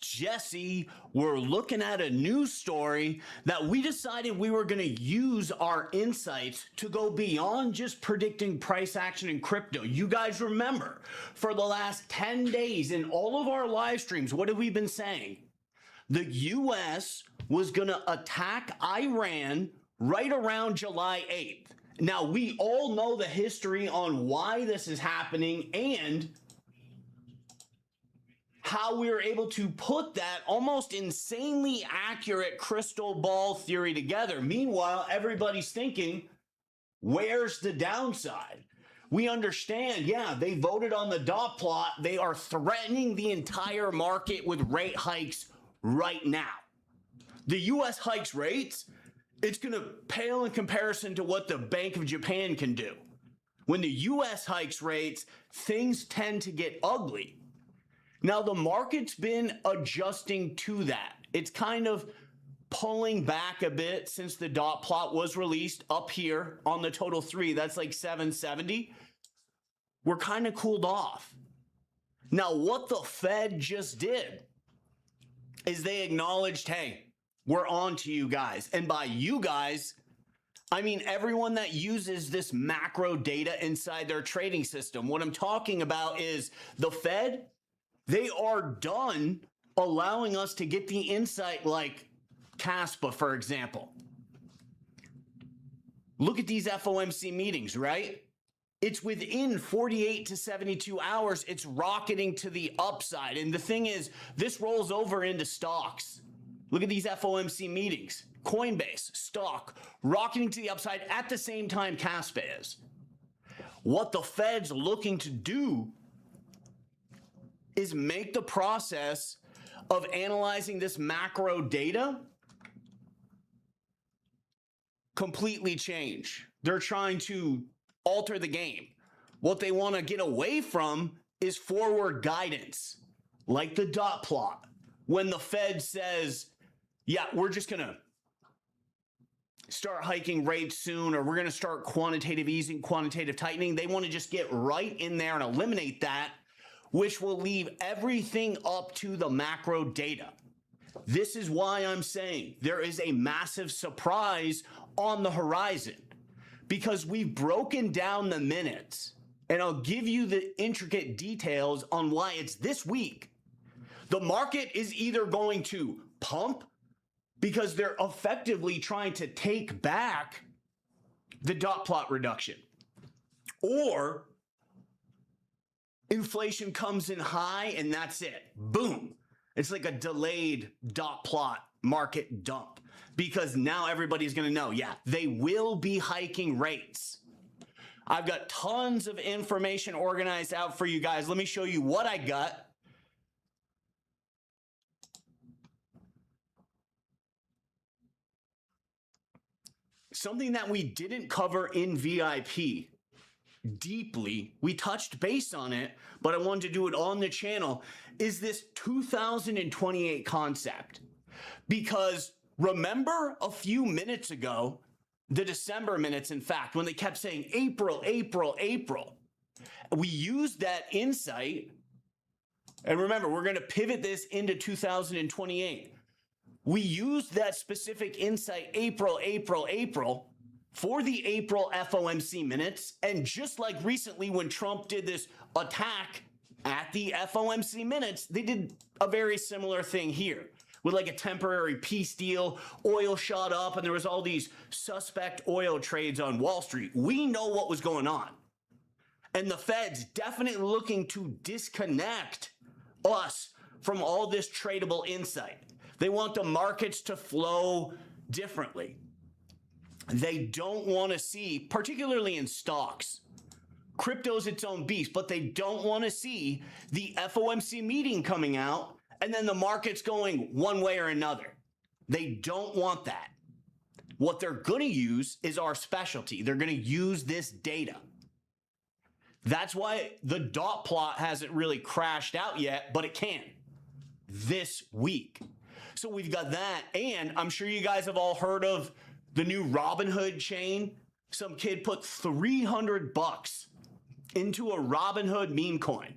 Jesse, we're looking at a news story that we decided we were going to use our insights to go beyond just predicting price action in crypto. You guys remember, for the last 10 days in all of our live streams, what have we been saying? The US was going to attack Iran right around July 8th. Now, we all know the history on why this is happening and how we were able to put that almost insanely accurate crystal ball theory together. Meanwhile, everybody's thinking, where's the downside? We understand, yeah, they voted on the dot plot. They are threatening the entire market with rate hikes right now. The US hikes rates, it's going to pale in comparison to what the Bank of Japan can do. When the US hikes rates, things tend to get ugly. Now, the market's been adjusting to that. It's kind of pulling back a bit since the dot plot was released up here on the total 3. That's like 770. We're kind of cooled off. Now, what the Fed just did is they acknowledged, hey, we're on to you guys. And by you guys, I mean everyone that uses this macro data inside their trading system. What I'm talking about is the Fed. They are done allowing us to get the insight like KASPA, for example. Look at these FOMC meetings, right? It's within 48 to 72 hours, it's rocketing to the upside. And the thing is, this rolls over into stocks. Look at these FOMC meetings. Coinbase, stock, rocketing to the upside at the same time KASPA is. What the Fed's looking to do is make the process of analyzing this macro data completely change. They're trying to alter the game. What they want to get away from is forward guidance, like the dot plot. When the Fed says, yeah, we're just going to start hiking rates soon, or we're going to start quantitative easing, quantitative tightening, they want to just get right in there and eliminate that, which will leave everything up to the macro data. This is why I'm saying there is a massive surprise on the horizon, because we've broken down the minutes, and I'll give you the intricate details on why it's this week. The market is either going to pump because they're effectively trying to take back the dot plot reduction, or inflation comes in high and that's it. Boom. It's like a delayed dot plot market dump, because now everybody's going to know, yeah, they will be hiking rates. I've got tons of information organized out for you guys. Let me show you what I got. Something that we didn't cover in VIP deeply, we touched base on it, but I wanted to do it on the channel, is this 2028 concept. Because remember a few minutes ago, the December minutes, in fact, when they kept saying April, April, April, we used that insight. And remember, we're going to pivot this into 2028. We used that specific insight, April, April, April, for the April FOMC minutes. And just like recently when Trump did this attack at the FOMC minutes, they did a very similar thing here with like a temporary peace deal. Oil shot up and there was all these suspect oil trades on Wall Street. We know what was going on. And the Fed's definitely looking to disconnect us from all this tradable insight. They want the markets to flow differently. They don't want to see, particularly in stocks, crypto's its own beast, but they don't want to see the FOMC meeting coming out and then the market's going one way or another. They don't want that. What they're going to use is our specialty. They're going to use this data. That's why the dot plot hasn't really crashed out yet, but it can this week. So we've got that, and I'm sure you guys have all heard of the new RobinHood chain. Some kid put $300 into a RobinHood meme coin.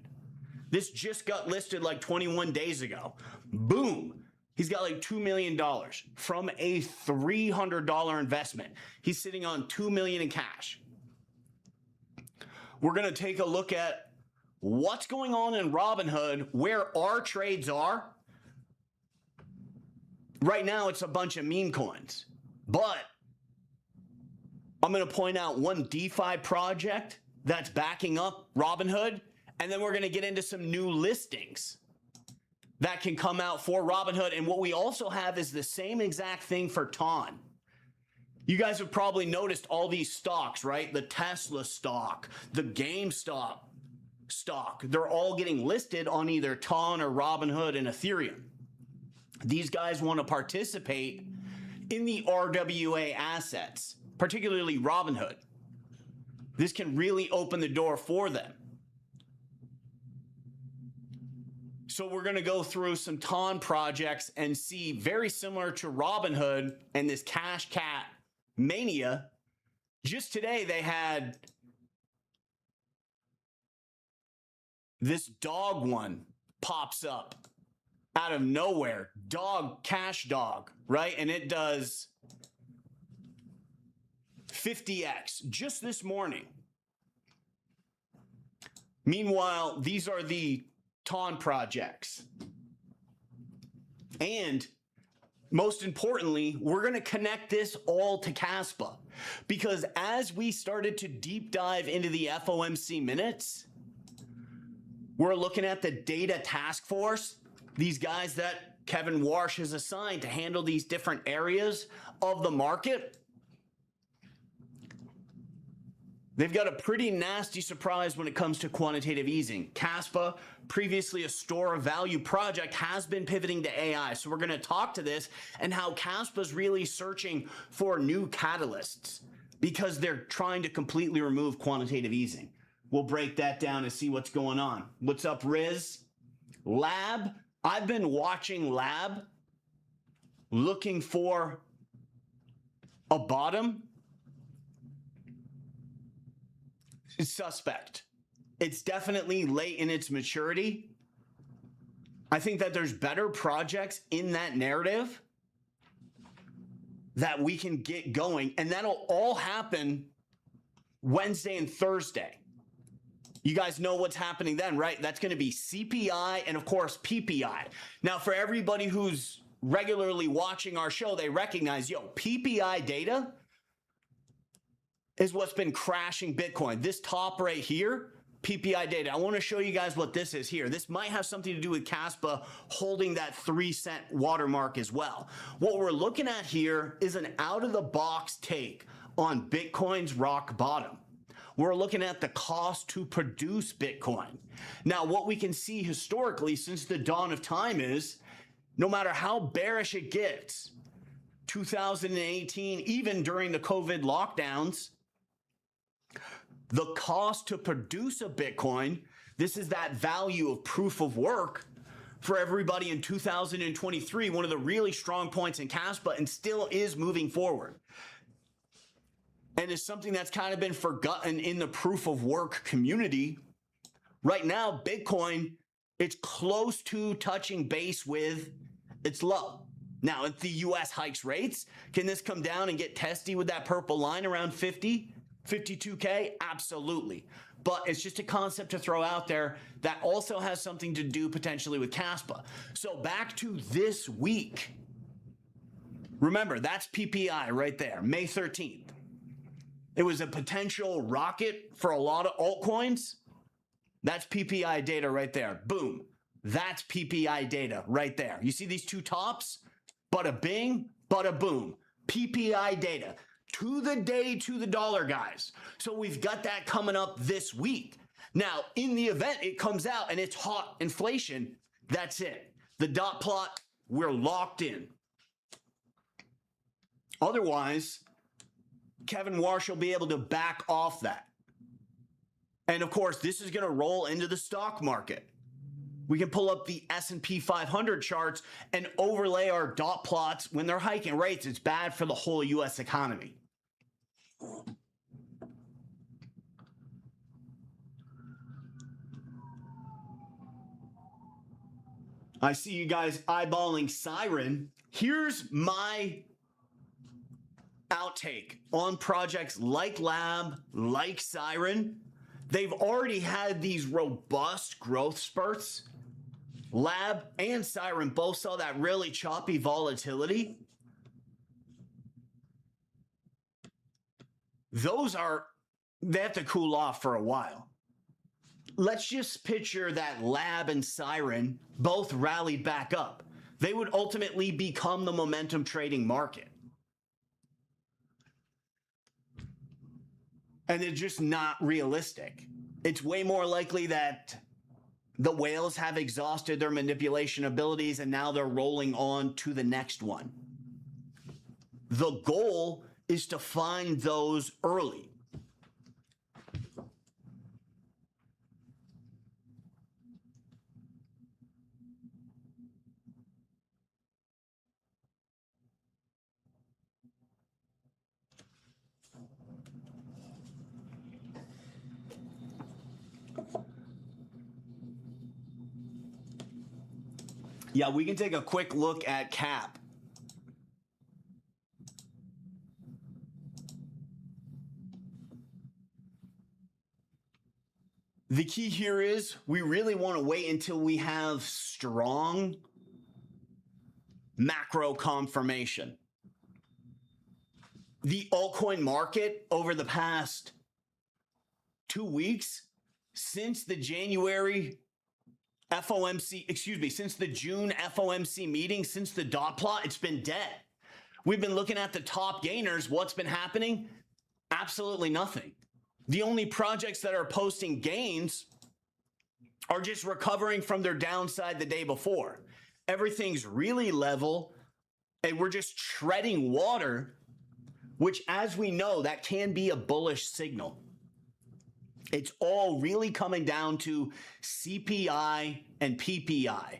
This just got listed like 21 days ago. Boom. He's got like $2 million from a $300 investment. He's sitting on $2 million in cash. We're going to take a look at what's going on in Robinhood, where our trades are. Right now, it's a bunch of meme coins, but I'm going to point out one DeFi project that's backing up Robinhood, and then we're going to get into some new listings that can come out for Robinhood. And what we also have is the same exact thing for TON. You guys have probably noticed all these stocks, right? The Tesla stock, the GameStop stock, they're all getting listed on either TON or Robinhood and Ethereum. These guys want to participate in the RWA assets, particularly Robinhood. This can really open the door for them. So we're going to go through some TON projects and see, very similar to Robinhood and this Cash Cat mania. Just today, they had this dog one pops up out of nowhere. Dog, Cash Dog, right? And it does 50x just this morning. Meanwhile, these are the TON projects. And most importantly, we're going to connect this all to KASPA, because as we started to deep dive into the FOMC minutes, we're looking at the data task force, these guys that Kevin Warsh has assigned to handle these different areas of the market. They've got a pretty nasty surprise when it comes to quantitative easing. KASPA, previously a store of value project, has been pivoting to AI. So we're going to talk to this and how KASPA is really searching for new catalysts because they're trying to completely remove quantitative easing. We'll break that down and see what's going on. What's up, Riz? Lab. I've been watching Lab, looking for a bottom. It's suspect. It's definitely late in its maturity. I think that there's better projects in that narrative that we can get going, and that'll all happen Wednesday and Thursday. You guys know what's happening then, right? That's going to be CPI and, of course, PPI. Now, for everybody who's regularly watching our show, they recognize, PPI data is what's been crashing Bitcoin. This top right here, PPI data. I want to show you guys what this is here. This might have something to do with KASPA holding that 3-cent watermark as well. What we're looking at here is an out-of-the-box take on Bitcoin's rock bottom. We're looking at the cost to produce Bitcoin. Now, what we can see historically since the dawn of time is, no matter how bearish it gets, 2018, even during the COVID lockdowns, the cost to produce a Bitcoin, this is that value of proof of work for everybody in 2023, one of the really strong points in KASPA, and still is moving forward. And it's something that's kind of been forgotten in the proof of work community. Right now, Bitcoin, it's close to touching base with its low. Now, if the US hikes rates, can this come down and get testy with that purple line around 50, 52K? Absolutely. But it's just a concept to throw out there that also has something to do potentially with KASPA. So back to this week. Remember, that's PPI right there, May 13th. It was a potential rocket for a lot of altcoins. That's PPI data right there. Boom. That's PPI data right there. You see these two tops? Bada bing, bada boom. PPI data. To the day, to the dollar, guys. So we've got that coming up this week. Now, in the event it comes out and it's hot inflation, that's it. The dot plot, we're locked in. Otherwise, Kevin Warsh will be able to back off that. And of course, this is going to roll into the stock market. We can pull up the S&P 500 charts and overlay our dot plots when they're hiking rates. It's bad for the whole US economy. I see you guys eyeballing Siren. Here's my outtake on projects like Lab, like Siren. They've already had these robust growth spurts. Lab and Siren both saw that really choppy volatility. They have to cool off for a while. Let's just picture that Lab and Siren both rallied back up. They would ultimately become the momentum trading market. And it's just not realistic. It's way more likely that the whales have exhausted their manipulation abilities and now they're rolling on to the next one. The goal is to find those early. Yeah, we can take a quick look at CAP. The key here is we really want to wait until we have strong macro confirmation. The altcoin market over the past 2 weeks, since the January since the June FOMC meeting, since the dot plot, it's been dead. We've been looking at the top gainers. What's been happening? Absolutely nothing. The only projects that are posting gains are just recovering from their downside the day before. Everything's really level, and we're just treading water, which, as we know, that can be a bullish signal. It's all really coming down to CPI and PPI.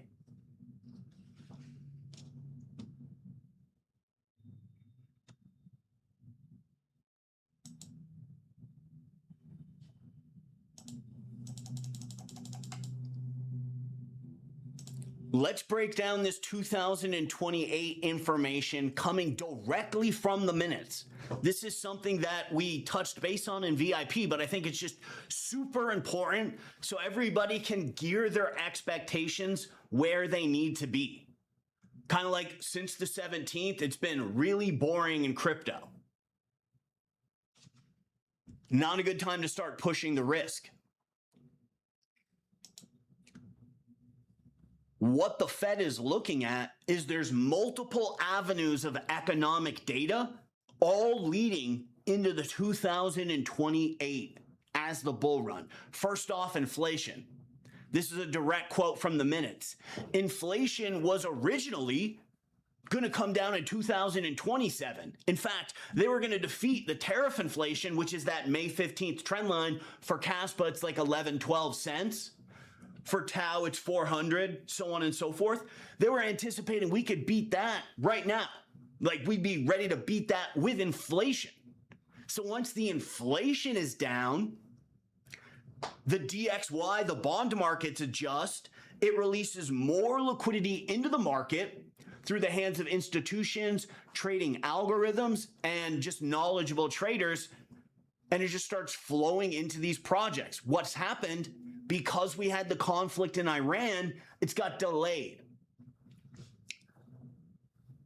Let's break down this 2028 information coming directly from the minutes. This is something that we touched base on in VIP, but I think it's just super important so everybody can gear their expectations where they need to be. Kind of like since the 17th, it's been really boring in crypto. Not a good time to start pushing the risk. What the Fed is looking at is there's multiple avenues of economic data all leading into the 2028 as the bull run. First off, inflation. This is a direct quote from the minutes. Inflation was originally going to come down in 2027. In fact, they were going to defeat the tariff inflation, which is that May 15th trend line. For KASPA, it's like 11, 12 cents. For Tau, it's 400, so on and so forth. They were anticipating we could beat that right now. Like we'd be ready to beat that with inflation. So once the inflation is down, the DXY, the bond markets adjust. It releases more liquidity into the market through the hands of institutions, trading algorithms, and just knowledgeable traders. And it just starts flowing into these projects. What's happened? Because we had the conflict in Iran, it's got delayed.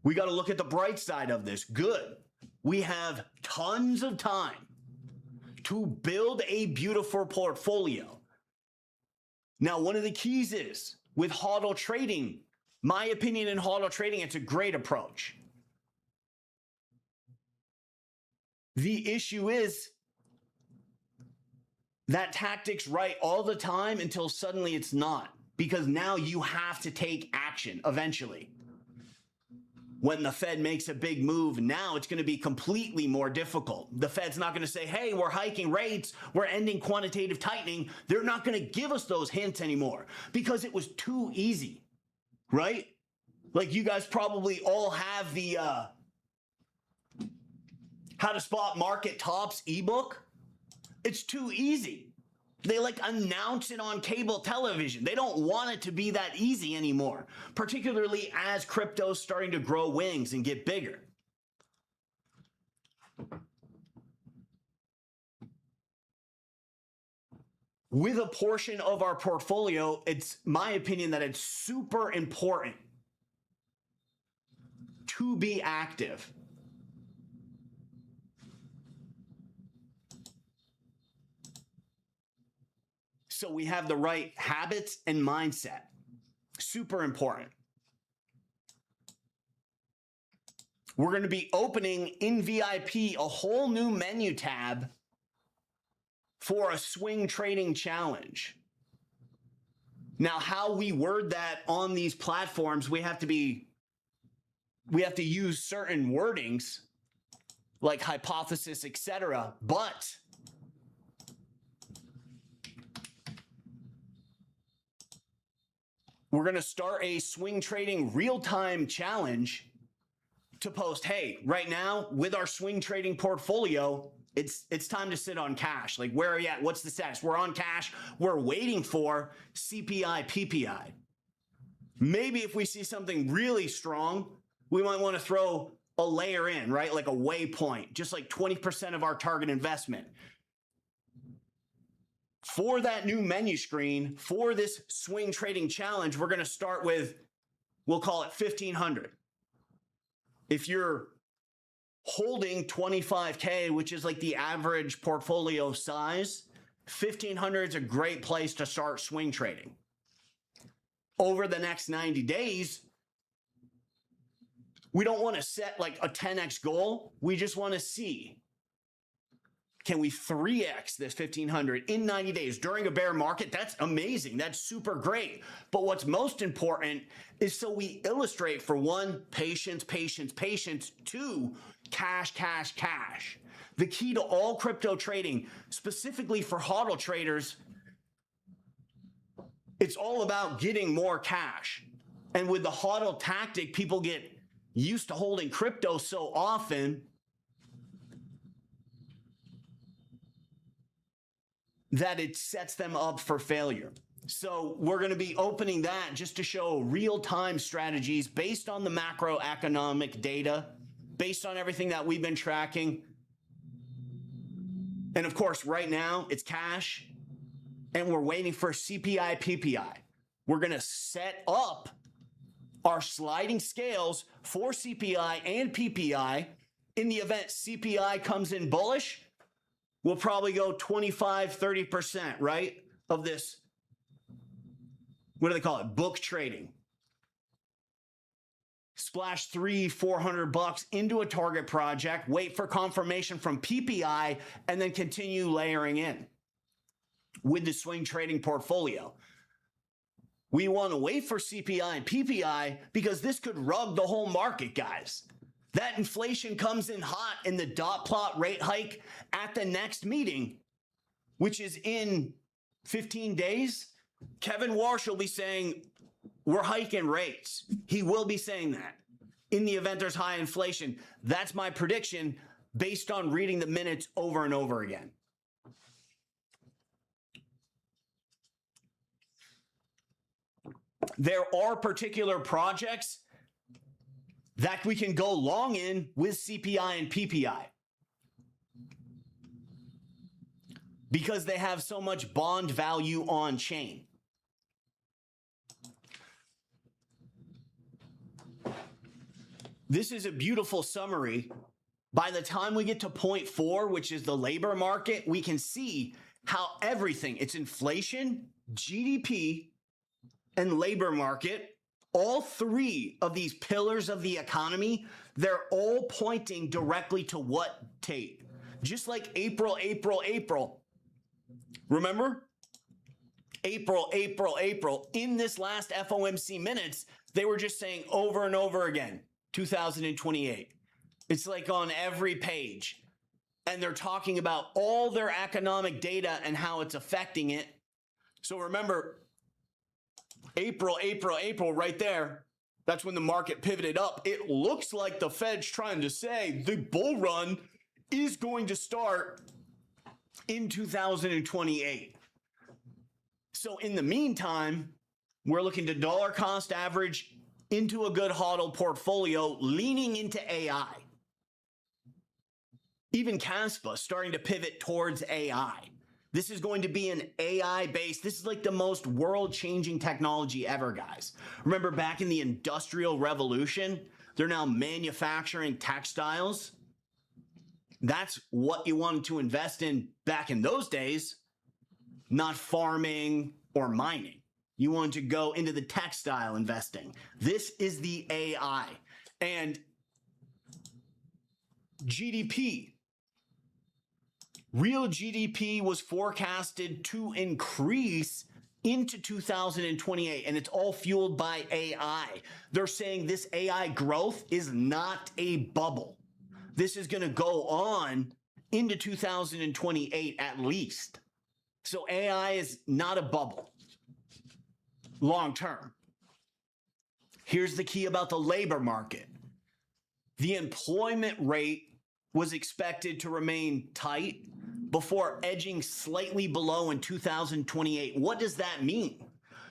We got to look at the bright side of this. Good. We have tons of time to build a beautiful portfolio. Now, one of the keys is with HODL trading, my opinion in HODL trading, it's a great approach. The issue is that tactic's right all the time until suddenly it's not, because now you have to take action eventually. When the Fed makes a big move, now it's going to be completely more difficult. The Fed's not going to say, hey, we're hiking rates, we're ending quantitative tightening. They're not going to give us those hints anymore because it was too easy, right? Like you guys probably all have the How to Spot Market Tops ebook. It's too easy. They like announce it on cable television. They don't want it to be that easy anymore, particularly as crypto's starting to grow wings and get bigger. With a portion of our portfolio, it's my opinion that it's super important to be active. So we have the right habits and mindset. Super important. We're going to be opening in VIP a whole new menu tab for a swing trading challenge. Now, how we word that on these platforms, we have to use certain wordings like hypothesis, etc. But we're going to start a swing trading real-time challenge to post, hey, right now with our swing trading portfolio, it's time to sit on cash. Like, where are you at? What's the status? We're on cash. We're waiting for CPI, PPI. Maybe if we see something really strong, we might want to throw a layer in, right? Like a waypoint, just like 20% of our target investment. For that new menu screen, for this swing trading challenge, we're going to start with, we'll call it 1,500. If you're holding 25K, which is like the average portfolio size, 1,500 is a great place to start swing trading. Over the next 90 days, we don't want to set like a 10x goal. We just want to see, can we 3x this 1,500 in 90 days during a bear market? That's amazing. That's super great. But what's most important is so we illustrate, for one, patience, patience, patience. Two, cash, cash, cash. The key to all crypto trading, specifically for hodl traders, it's all about getting more cash. And with the hodl tactic, people get used to holding crypto so often that it sets them up for failure. So we're going to be opening that just to show real-time strategies based on the macroeconomic data, based on everything that we've been tracking. And of course, right now it's cash and we're waiting for CPI, PPI. We're going to set up our sliding scales for CPI and PPI. In the event CPI comes in bullish, we'll probably go 25, 30%, right? Of this, what do they call it? Book trading. Splash $300-400 into a target project, wait for confirmation from PPI, and then continue layering in with the swing trading portfolio. We want to wait for CPI and PPI because this could rug the whole market, guys. That inflation comes in hot in the dot plot rate hike at the next meeting, which is in 15 days. Kevin Warsh will be saying, we're hiking rates. He will be saying that in the event there's high inflation. That's my prediction based on reading the minutes over and over again. There are particular projects that we can go long in with CPI and PPI because they have so much bond value on chain. This is a beautiful summary. By the time we get to point 4, which is the labor market, we can see how everything, it's inflation, GDP, and labor market, all three of these pillars of the economy, they're all pointing directly to what, Tate? Just like April. Remember? April. In this last FOMC minutes, they were just saying over and over again, 2028. It's like on every page. And they're talking about all their economic data and how it's affecting it. So remember, April, right there. That's when the market pivoted up. It looks like the Fed's trying to say the bull run is going to start in 2028. So in the meantime, we're looking to dollar cost average into a good HODL portfolio, leaning into AI. Even KASPA starting to pivot towards AI. This is going to be an AI-based, this is like the most world-changing technology ever, guys. Remember back in the Industrial Revolution, they're now manufacturing textiles. That's what you wanted to invest in back in those days, not farming or mining. You wanted to go into the textile investing. This is the AI. And GDP. Real GDP was forecasted to increase into 2028, and it's all fueled by AI. They're saying this AI growth is not a bubble. This is going to go on into 2028 at least. So AI is not a bubble long term. Here's the key about the labor market. The employment rate was expected to remain tight before edging slightly below in 2028. What does that mean?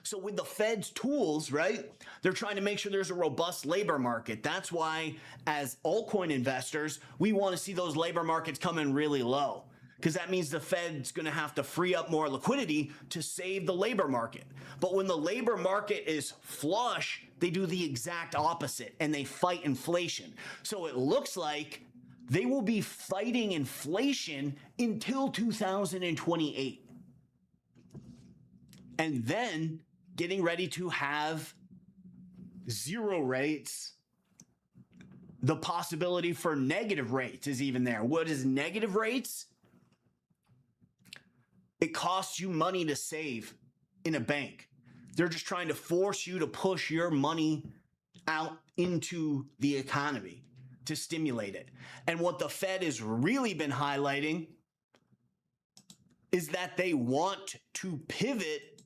So with the Fed's tools, right, they're trying to make sure there's a robust labor market. That's why, as altcoin investors, we want to see those labor markets come in really low, because that means the Fed's going to have to free up more liquidity to save the labor market. But when the labor market is flush, they do the exact opposite, and they fight inflation. So it looks like they will be fighting inflation until 2028. And then getting ready to have zero rates. The possibility for negative rates is even there. What is negative rates? It costs you money to save in a bank. They're just trying to force you to push your money out into the economy to stimulate it. And what the Fed has really been highlighting is that they want to pivot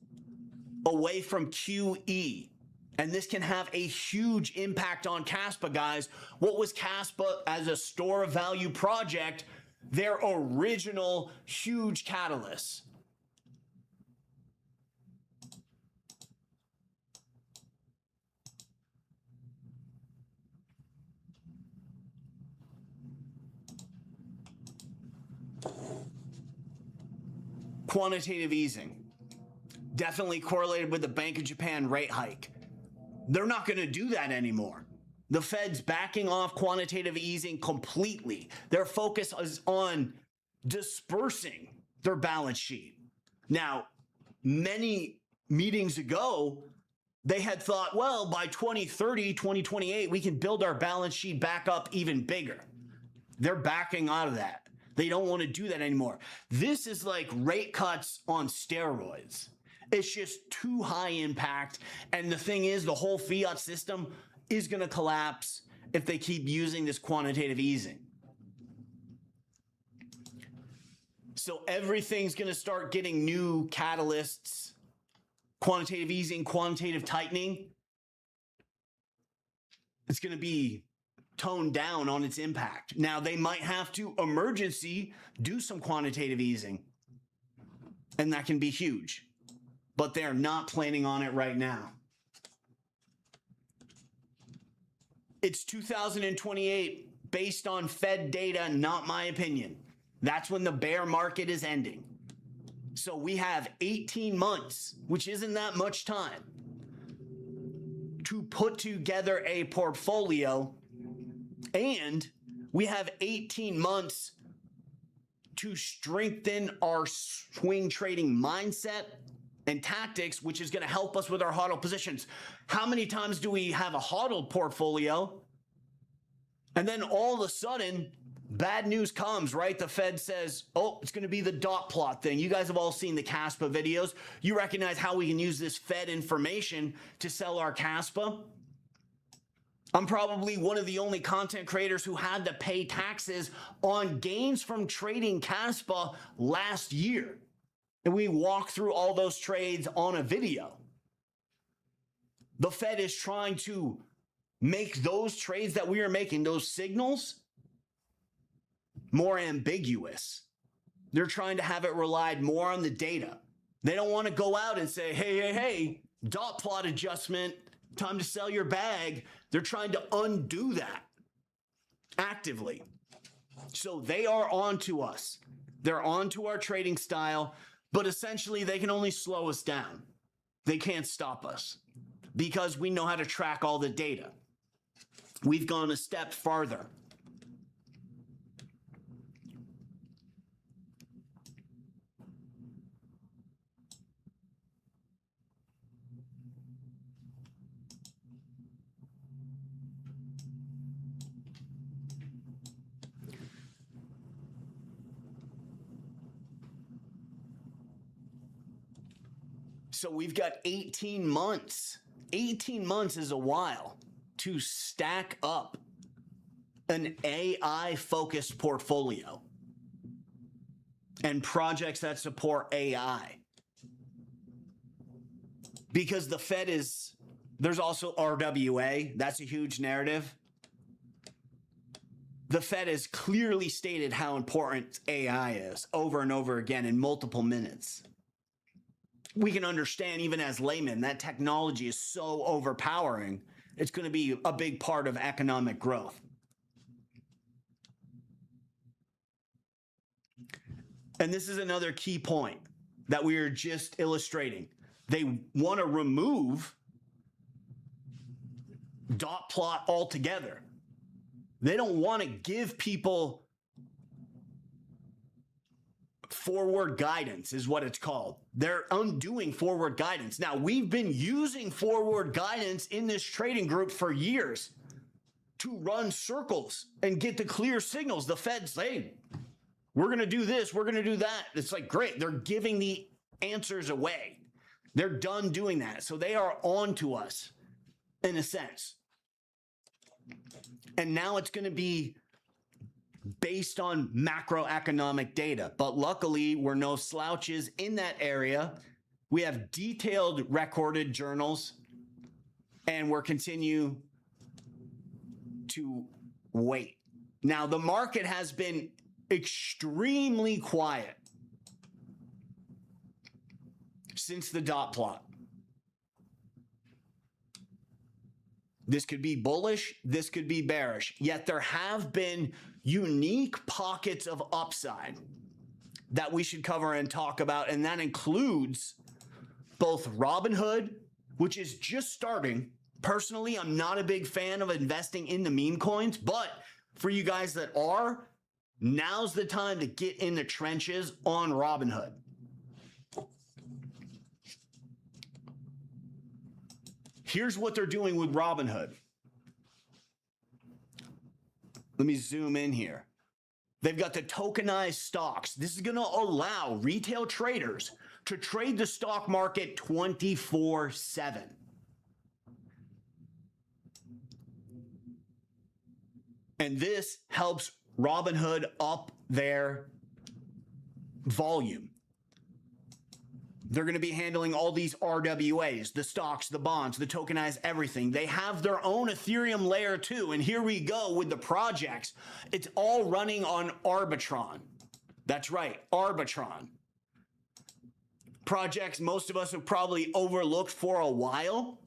away from QE. And this can have a huge impact on KASPA, guys. What was KASPA as a store of value project? Their original huge catalyst. Quantitative easing, definitely correlated with the Bank of Japan rate hike. They're not going to do that anymore. The Fed's backing off quantitative easing completely. Their focus is on dispersing their balance sheet. Now, many meetings ago, they had thought, well, by 2030, 2028, we can build our balance sheet back up even bigger. They're backing out of that. They don't want to do that anymore. This is like rate cuts on steroids. It's just too high impact. And the thing is, the whole fiat system is going to collapse if they keep using this quantitative easing. So everything's going to start getting new catalysts, quantitative easing, quantitative tightening. It's going to be toned down on its impact. Now, they might have to emergency do some quantitative easing, and that can be huge, but they're not planning on it right now. It's 2028 based on Fed data, not my opinion. That's when the bear market is ending. So we have 18 months, which isn't that much time, to put together a portfolio. And we have 18 months to strengthen our swing trading mindset and tactics, which is going to help us with our HODL positions. How many times do we have a HODL portfolio? And then all of a sudden, bad news comes, right? The Fed says, oh, it's going to be the dot plot thing. You guys have all seen the KASPA videos. You recognize how we can use this Fed information to sell our KASPA. I'm probably one of the only content creators who had to pay taxes on gains from trading KASPA last year. And we walk through all those trades on a video. The Fed is trying to make those trades that we are making, those signals, more ambiguous. They're trying to have it relied more on the data. They don't want to go out and say, hey, dot plot adjustment, time to sell your bag. They're trying to undo that actively. So they are on to us. They're on to our trading style, but essentially they can only slow us down. They can't stop us because we know how to track all the data. We've gone a step farther. So we've got 18 months. 18 months is a while to stack up an AI-focused portfolio and projects that support AI. Because the Fed there's also RWA. That's a huge narrative. The Fed has clearly stated how important AI is over and over again in multiple minutes. We can understand, even as laymen, that technology is so overpowering, it's going to be a big part of economic growth. And this is another key point that we are just illustrating. They want to remove dot plot altogether. They don't want to give people forward guidance, is what it's called. They're undoing forward guidance. Now, we've been using forward guidance in this trading group for years to run circles and get the clear signals. The Fed's saying, we're going to do this, we're going to do that. It's like, great. They're giving the answers away. They're done doing that. So they are on to us in a sense. And now it's going to be based on macroeconomic data. But luckily, we're no slouches in that area. We have detailed recorded journals, and we're continue to wait. Now, the market has been extremely quiet since the dot plot. This could be bullish, this could be bearish, yet there have been unique pockets of upside that we should cover and talk about, and that includes both Robinhood, which is just starting. Personally, I'm not a big fan of investing in the meme coins, but for you guys that are, now's the time to get in the trenches on Robinhood. Here's what they're doing with Robinhood. Let me zoom in here. They've got the tokenized stocks. This is going to allow retail traders to trade the stock market 24/7. And this helps Robinhood up their volume. They're going to be handling all these RWAs, the stocks, the bonds, the tokenized everything. They have their own Ethereum layer too. And here we go with the projects. It's all running on Arbitron. That's right, Arbitron. Projects most of us have probably overlooked for a while.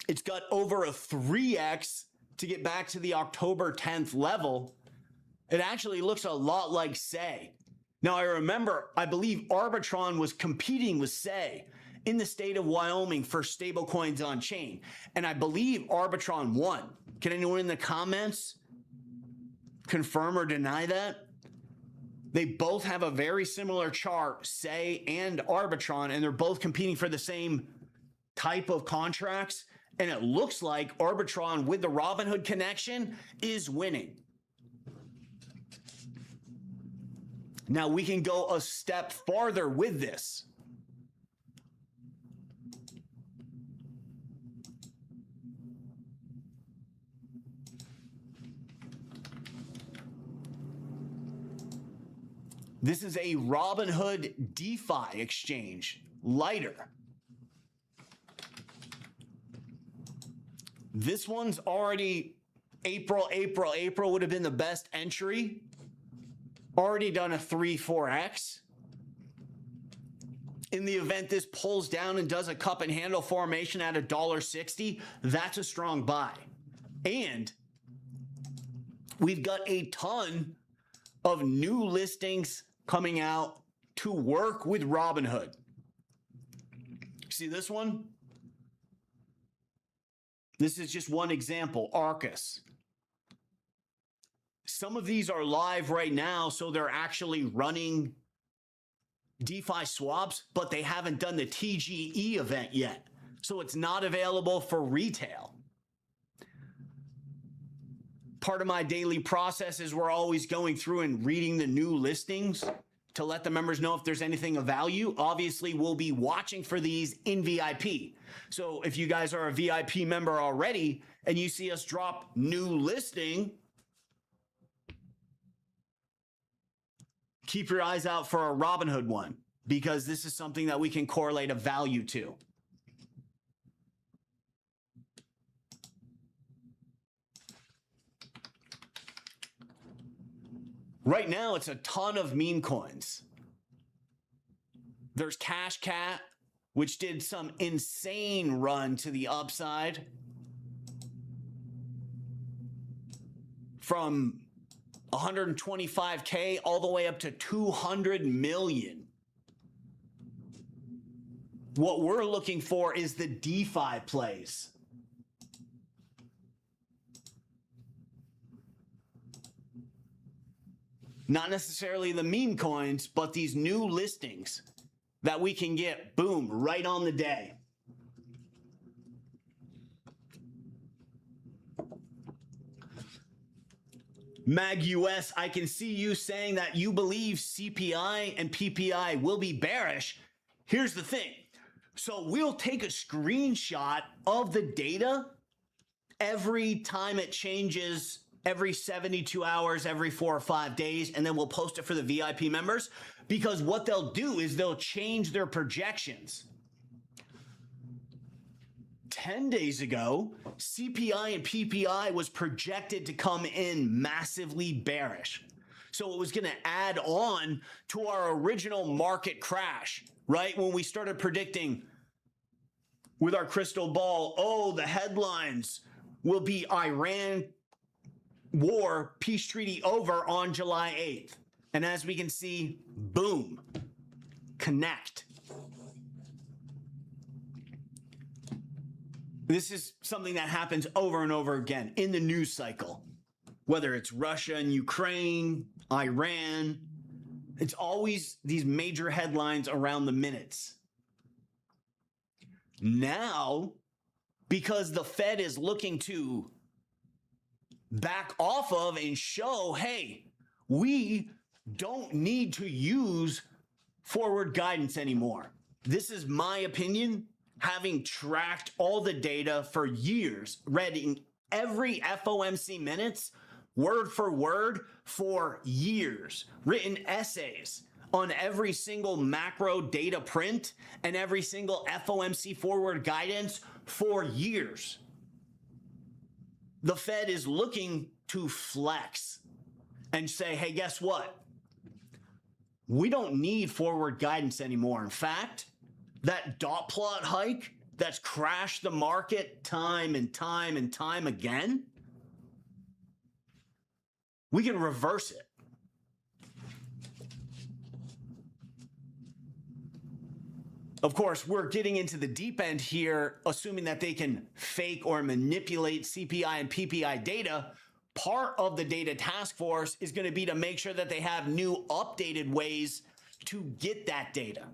It's got over a 3x to get back to the October 10th level. It actually looks a lot like SAY. Now, I remember, I believe Arbitron was competing with SAY in the state of Wyoming for stablecoins on chain. And I believe Arbitron won. Can anyone in the comments confirm or deny that? They both have a very similar chart, SAY and Arbitron, and they're both competing for the same type of contracts. And it looks like Arbitron with the Robinhood connection is winning. Now we can go a step farther with this. This is a Robinhood DeFi exchange, lighter. This one's already April would have been the best entry. Already done a 3-4x. In the event this pulls down and does a cup and handle formation at $1.60, that's a strong buy. And we've got a ton of new listings coming out to work with Robinhood. See this one? This is just one example, Arcus. Some of these are live right now, so they're actually running DeFi swaps, but they haven't done the TGE event yet. So it's not available for retail. Part of my daily process is we're always going through and reading the new listings to let the members know if there's anything of value. Obviously, we'll be watching for these in VIP. So if you guys are a VIP member already and you see us drop new listing, keep your eyes out for a Robinhood one, because this is something that we can correlate a value to. Right now, it's a ton of meme coins. There's Cash Cat, which did some insane run to the upside from 125K all the way up to 200 million. What we're looking for is the DeFi plays. Not necessarily the meme coins, but these new listings that we can get, boom, right on the day. Mag US, I can see you saying that you believe CPI and PPI will be bearish. Here's the thing. So we'll take a screenshot of the data every time it changes, every 72 hours, every 4 or 5 days, and then we'll post it for the VIP members, because what they'll do is they'll change their projections. 10 days ago, CPI and PPI was projected to come in massively bearish. So it was going to add on to our original market crash, right? When we started predicting with our crystal ball, oh, the headlines will be Iran war, peace treaty over on July 8th. And as we can see, boom, connect. This is something that happens over and over again in the news cycle, whether it's Russia and Ukraine, Iran. It's always these major headlines around the minutes. Now, because the Fed is looking to back off of and show, hey, we don't need to use forward guidance anymore. This is my opinion, having tracked all the data for years, reading every FOMC minutes, word for word for years, written essays on every single macro data print and every single FOMC forward guidance for years. The Fed is looking to flex and say, hey, guess what? We don't need forward guidance anymore. In fact, that dot plot hike that's crashed the market time and time and time again, we can reverse it. Of course, we're getting into the deep end here, assuming that they can fake or manipulate CPI and PPI data. Part of the data task force is going to be to make sure that they have new updated ways to get that data.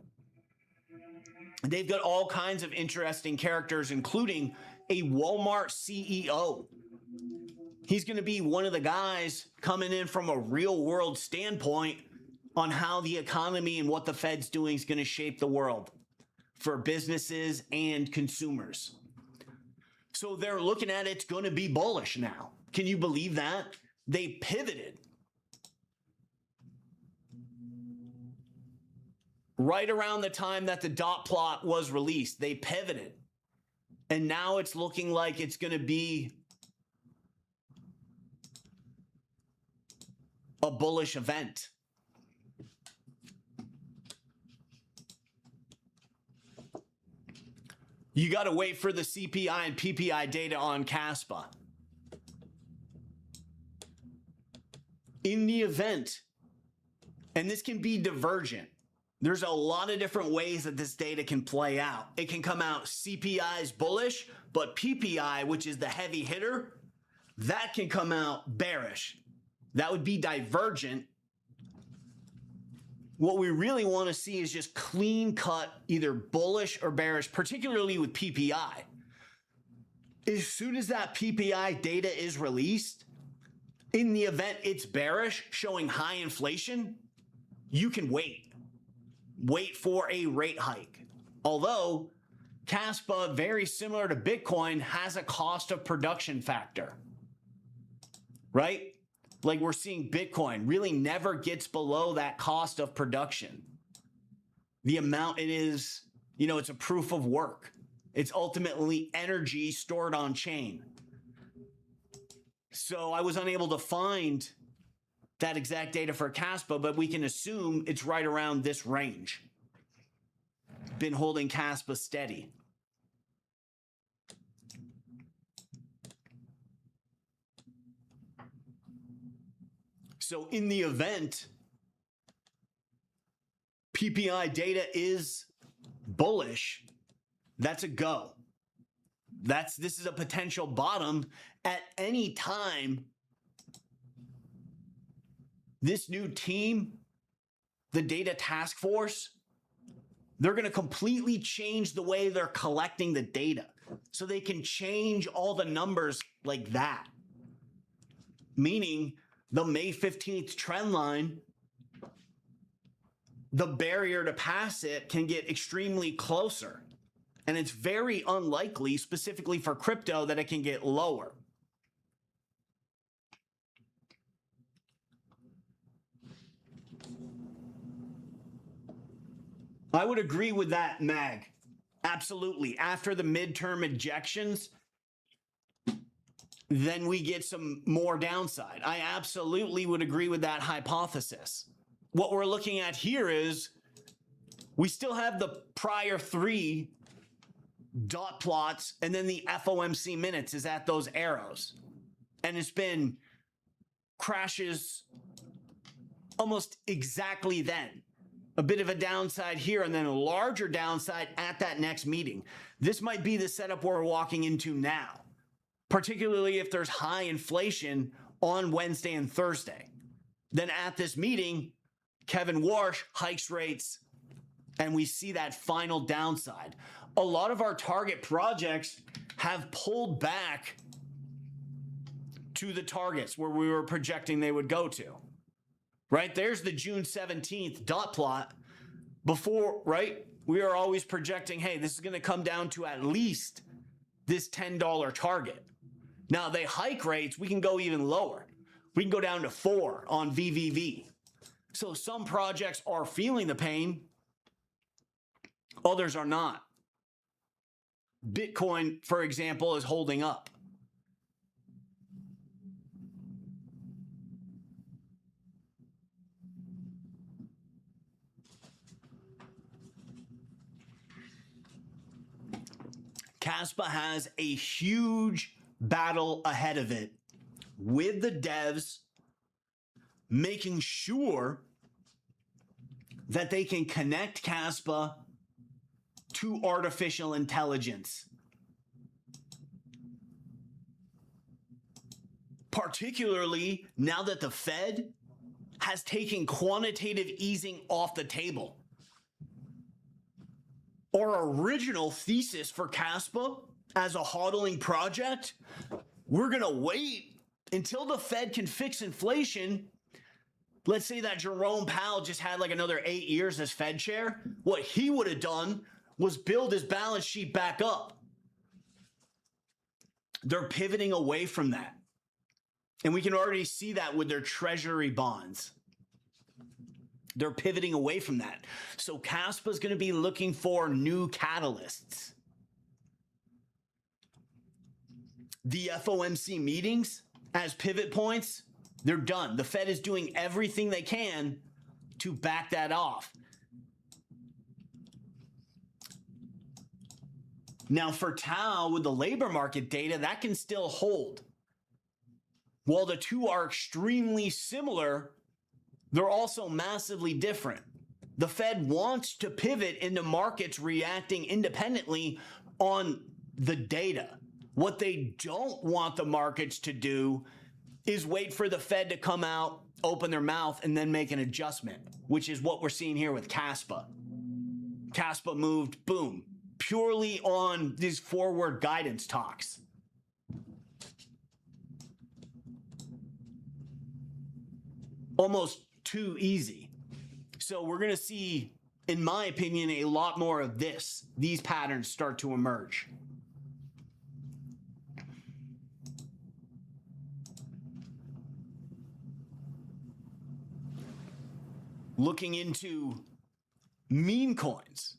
They've got all kinds of interesting characters, including a Walmart CEO. He's going to be one of the guys coming in from a real world standpoint on how the economy and what the Fed's doing is going to shape the world for businesses and consumers. So they're looking at it's going to be bullish now. Can you believe that? They pivoted. Right around the time that the dot plot was released, they pivoted. And now it's looking like it's going to be a bullish event. You got to wait for the CPI and PPI data on KASPA. In the event, and this can be divergent, there's a lot of different ways that this data can play out. It can come out CPI is bullish, but PPI, which is the heavy hitter, that can come out bearish. That would be divergent. What we really want to see is just clean cut, either bullish or bearish, particularly with PPI. As soon as that PPI data is released, in the event it's bearish, showing high inflation, you can wait. Wait for a rate hike. Although KASPA, very similar to Bitcoin, has a cost of production factor, right? Like we're seeing Bitcoin really never gets below that cost of production. The amount it is, you know, it's a proof of work. It's ultimately energy stored on chain. So I was unable to find that exact data for KASPA, but we can assume it's right around this range. Been holding KASPA steady. So in the event PPI data is bullish, that's a go. This is a potential bottom at any time. This new team, the data task force, they're going to completely change the way they're collecting the data. So they can change all the numbers like that. Meaning the May 15th trend line, the barrier to pass it can get extremely closer. And it's very unlikely, specifically for crypto, that it can get lower. I would agree with that, Mag. Absolutely. After the midterm ejections, then we get some more downside. I absolutely would agree with that hypothesis. What we're looking at here is we still have the prior 3 dot plots, and then the FOMC minutes is at those arrows. And it's been crashes almost exactly then. A bit of a downside here and then a larger downside at that next meeting. This might be the setup we're walking into now, particularly if there's high inflation on Wednesday and Thursday. Then at this meeting, Kevin Warsh hikes rates and we see that final downside. A lot of our target projects have pulled back to the targets where we were projecting they would go to. Right? There's the June 17th dot plot. Before, right? We are always projecting, hey, this is going to come down to at least this $10 target. Now they hike rates, we can go even lower. We can go down to 4 on VVV. So some projects are feeling the pain, others are not. Bitcoin, for example, is holding up. KASPA has a huge battle ahead of it with the devs, making sure that they can connect KASPA to artificial intelligence. Particularly now that the Fed has taken quantitative easing off the table. Our original thesis for KASPA as a hodling project, we're going to wait until the Fed can fix inflation. Let's say that Jerome Powell just had like another 8 years as Fed chair. What he would have done was build his balance sheet back up. They're pivoting away from that. And we can already see that with their treasury bonds. They're pivoting away from that. So KASPA is going to be looking for new catalysts. The FOMC meetings as pivot points, they're done. The Fed is doing everything they can to back that off. Now for Tau with the labor market data, that can still hold. While the two are extremely similar, they're also massively different. The Fed wants to pivot into markets reacting independently on the data. What they don't want the markets to do is wait for the Fed to come out, open their mouth, and then make an adjustment, which is what we're seeing here with KASPA. KASPA moved, boom, purely on these forward guidance talks. Almost too easy. So we're going to see, in my opinion, a lot more of these patterns start to emerge. Looking into meme coins,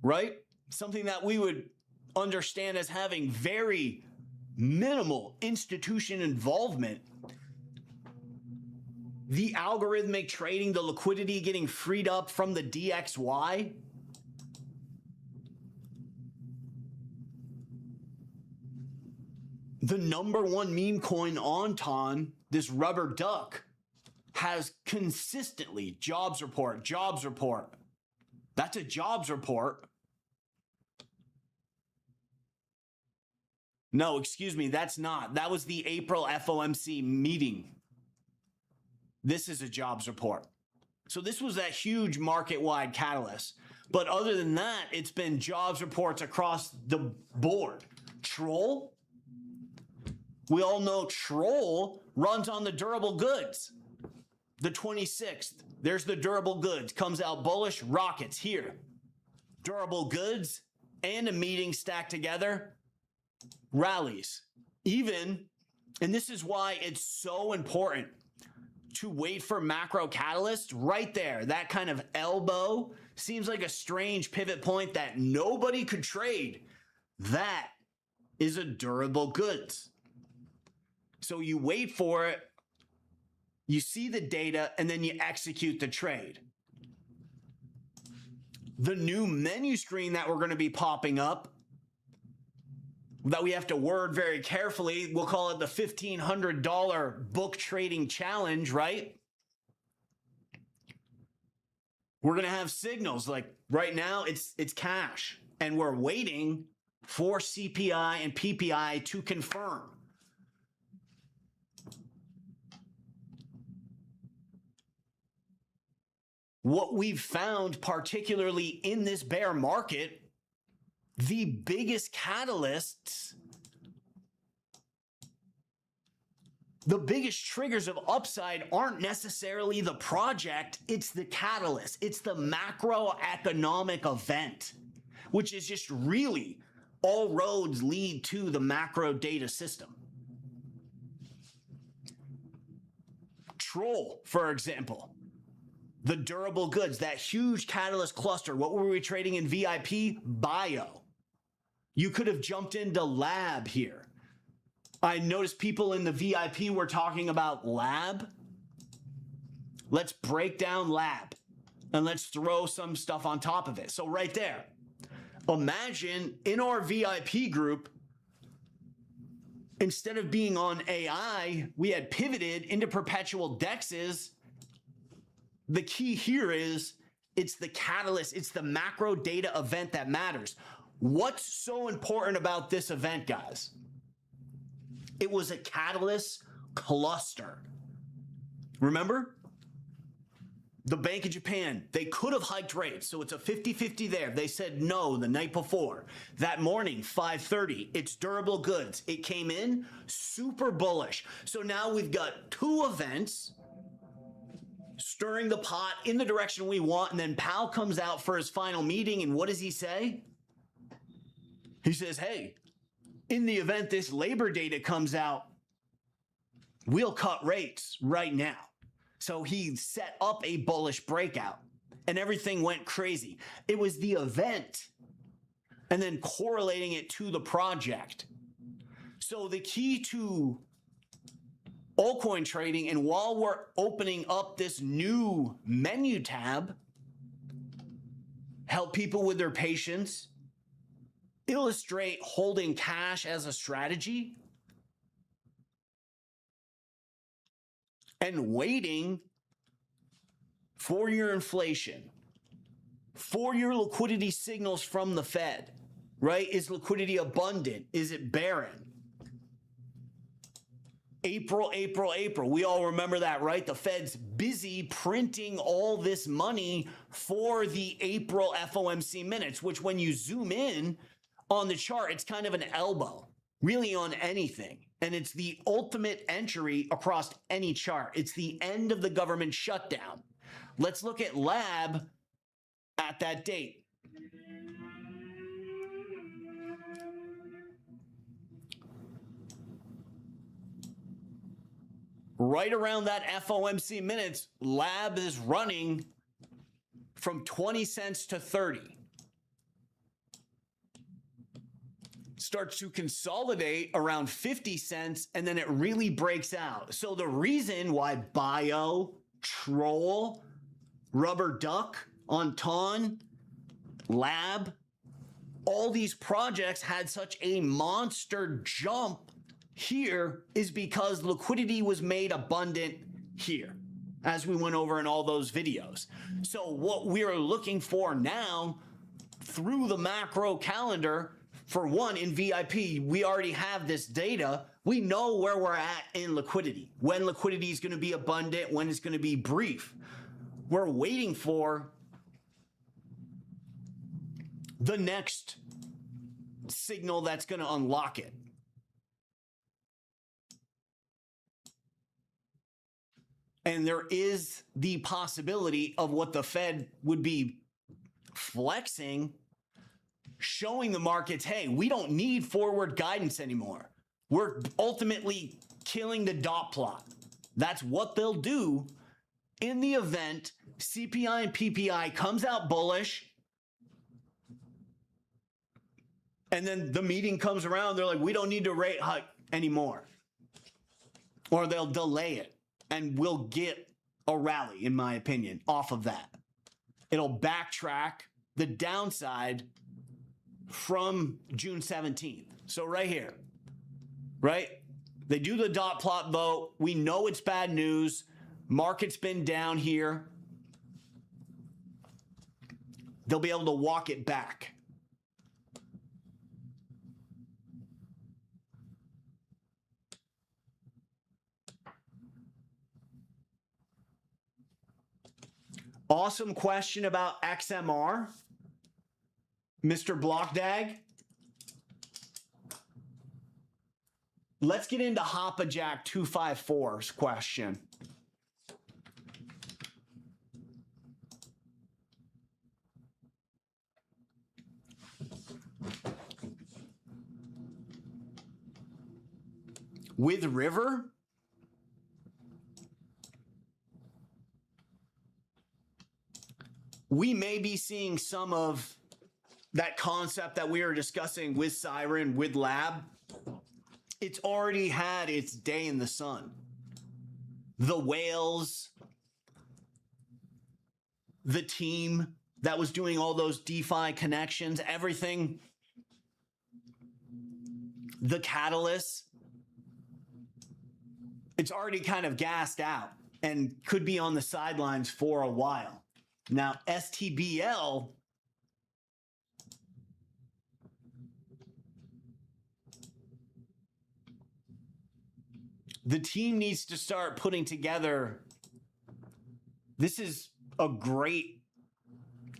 right? Something that we would understand as having very minimal institution involvement. The algorithmic trading, the liquidity getting freed up from the DXY. The #1 meme coin on Ton, this rubber duck, has consistently jobs report, jobs report. That's a jobs report. No, excuse me, that's not. That was the April FOMC meeting. This is a jobs report. So this was that huge market-wide catalyst. But other than that, it's been jobs reports across the board. Troll, we all know Troll runs on the durable goods. The 26th, there's the durable goods, comes out bullish, rockets here. Durable goods and a meeting stacked together, rallies. Even, and this is why it's so important to wait for macro catalysts right there. That kind of elbow seems like a strange pivot point that nobody could trade. That is a durable goods. So you wait for it, you see the data, and then you execute the trade. The new menu screen that we're going to be popping up, that we have to word very carefully, we'll call it the $1,500 book trading challenge, right? We're going to have signals like right now it's cash, and we're waiting for CPI and PPI to confirm. What we've found, particularly in this bear market, the biggest catalysts, the biggest triggers of upside aren't necessarily the project, it's the catalyst. It's the macroeconomic event, which is just really all roads lead to the macro data system. Troll, for example, the durable goods, that huge catalyst cluster. What were we trading in VIP? Bio. You could have jumped into lab here. I noticed people in the VIP were talking about lab. Let's break down lab and let's throw some stuff on top of it. So right there, imagine in our VIP group, instead of being on AI, we had pivoted into perpetual DEXs. The key here is it's the catalyst, it's the macro data event that matters. What's so important about this event, guys? It was a catalyst cluster. Remember? The Bank of Japan, they could have hiked rates, so it's a 50-50 there. They said no the night before. That morning, 5:30, it's durable goods. It came in super bullish. So now we've got two events stirring the pot in the direction we want, and then Powell comes out for his final meeting, and what does he say? He says, hey, in the event this labor data comes out, we'll cut rates right now. So he set up a bullish breakout and everything went crazy. It was the event and then correlating it to the project. So the key to altcoin trading, and while we're opening up this new menu tab, help people with their patience, illustrate holding cash as a strategy and waiting for your inflation, for your liquidity signals from the Fed, right? Is liquidity abundant? Is it barren? April. We all remember that, right? The Fed's busy printing all this money for the April FOMC minutes, which when you zoom in on the chart, it's kind of an elbow, really on anything. And it's the ultimate entry across any chart. It's the end of the government shutdown. Let's look at Lab at that date. Right around that FOMC minutes, Lab is running from 20 cents to 30. Starts to consolidate around 50 cents, and then it really breaks out. So the reason why Bio, Troll, Rubber Duck, Anton, Lab, all these projects had such a monster jump here is because liquidity was made abundant here, as we went over in all those videos. So what we're looking for now through the macro calendar, for one, in VIP, we already have this data. We know where we're at in liquidity, when liquidity is going to be abundant, when it's going to be brief. We're waiting for the next signal that's going to unlock it. And there is the possibility of what the Fed would be flexing, showing the markets, hey, we don't need forward guidance anymore. We're ultimately killing the dot plot. That's what they'll do in the event CPI and PPI comes out bullish, and then the meeting comes around, they're like, we don't need to rate hike anymore. Or they'll delay it, and we'll get a rally, in my opinion, off of that. It'll backtrack the downside from June 17th. So right here, right? They do the dot plot vote. We know it's bad news. Market's been down here. They'll be able to walk it back. Awesome question about XMR, Mr. Blockdag. Let's get into Hoppajack 254's question. With River, we may be seeing some of that concept that we were discussing with Siren, with Lab. It's already had its day in the sun. The whales, the team that was doing all those DeFi connections, everything, the catalyst, it's already kind of gassed out and could be on the sidelines for a while. Now, STBL, the team needs to start putting together. This is a great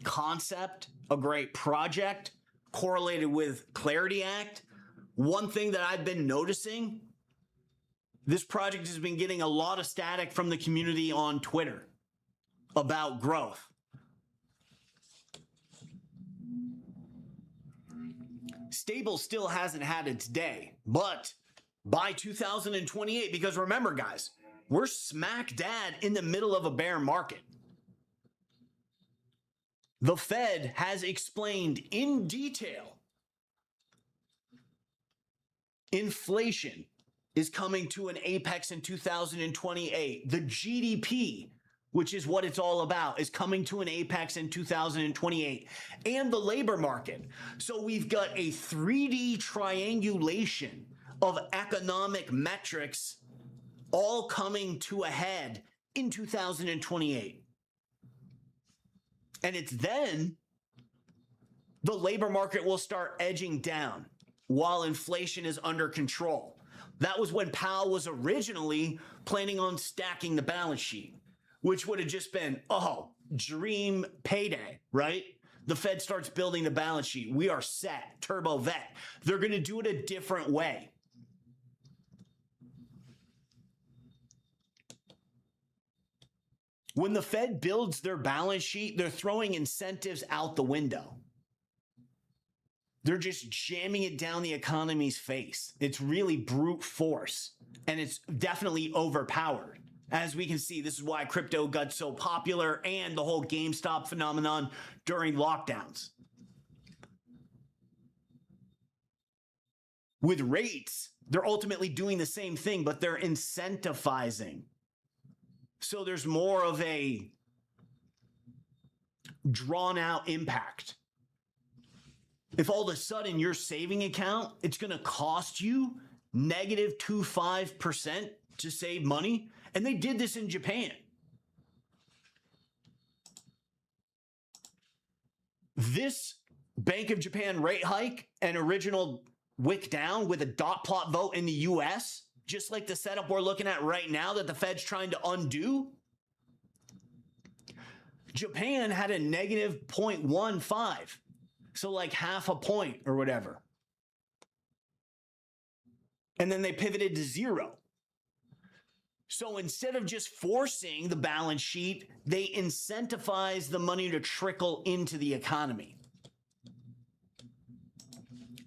concept, a great project correlated with Clarity Act. One thing that I've been noticing, this project has been getting a lot of static from the community on Twitter about growth. Stable still hasn't had its day, but by 2028, because remember, guys, we're smack dab in the middle of a bear market. The Fed has explained in detail inflation is coming to an apex in 2028. The GDP which is what it's all about, is coming to an apex in 2028, and the labor market. So we've got a 3D triangulation of economic metrics all coming to a head in 2028. And it's then the labor market will start edging down while inflation is under control. That was when Powell was originally planning on stacking the balance sheet, which would have just been, oh, dream payday, right? The Fed starts building the balance sheet. We are set, turbo vet. They're going to do it a different way. When the Fed builds their balance sheet, they're throwing incentives out the window. They're just jamming it down the economy's face. It's really brute force, and it's definitely overpowered. As we can see, this is why crypto got so popular and the whole GameStop phenomenon during lockdowns. With rates, they're ultimately doing the same thing, but they're incentivizing. So there's more of a drawn out impact. If all of a sudden your saving account, it's going to cost you negative 2.5% to save money. And they did this in Japan. This Bank of Japan rate hike and original wick down with a dot plot vote in the US, just like the setup we're looking at right now that the Fed's trying to undo. Japan had a negative 0.15, so like half a point or whatever. And then they pivoted to zero. So instead of just forcing the balance sheet, they incentivize the money to trickle into the economy.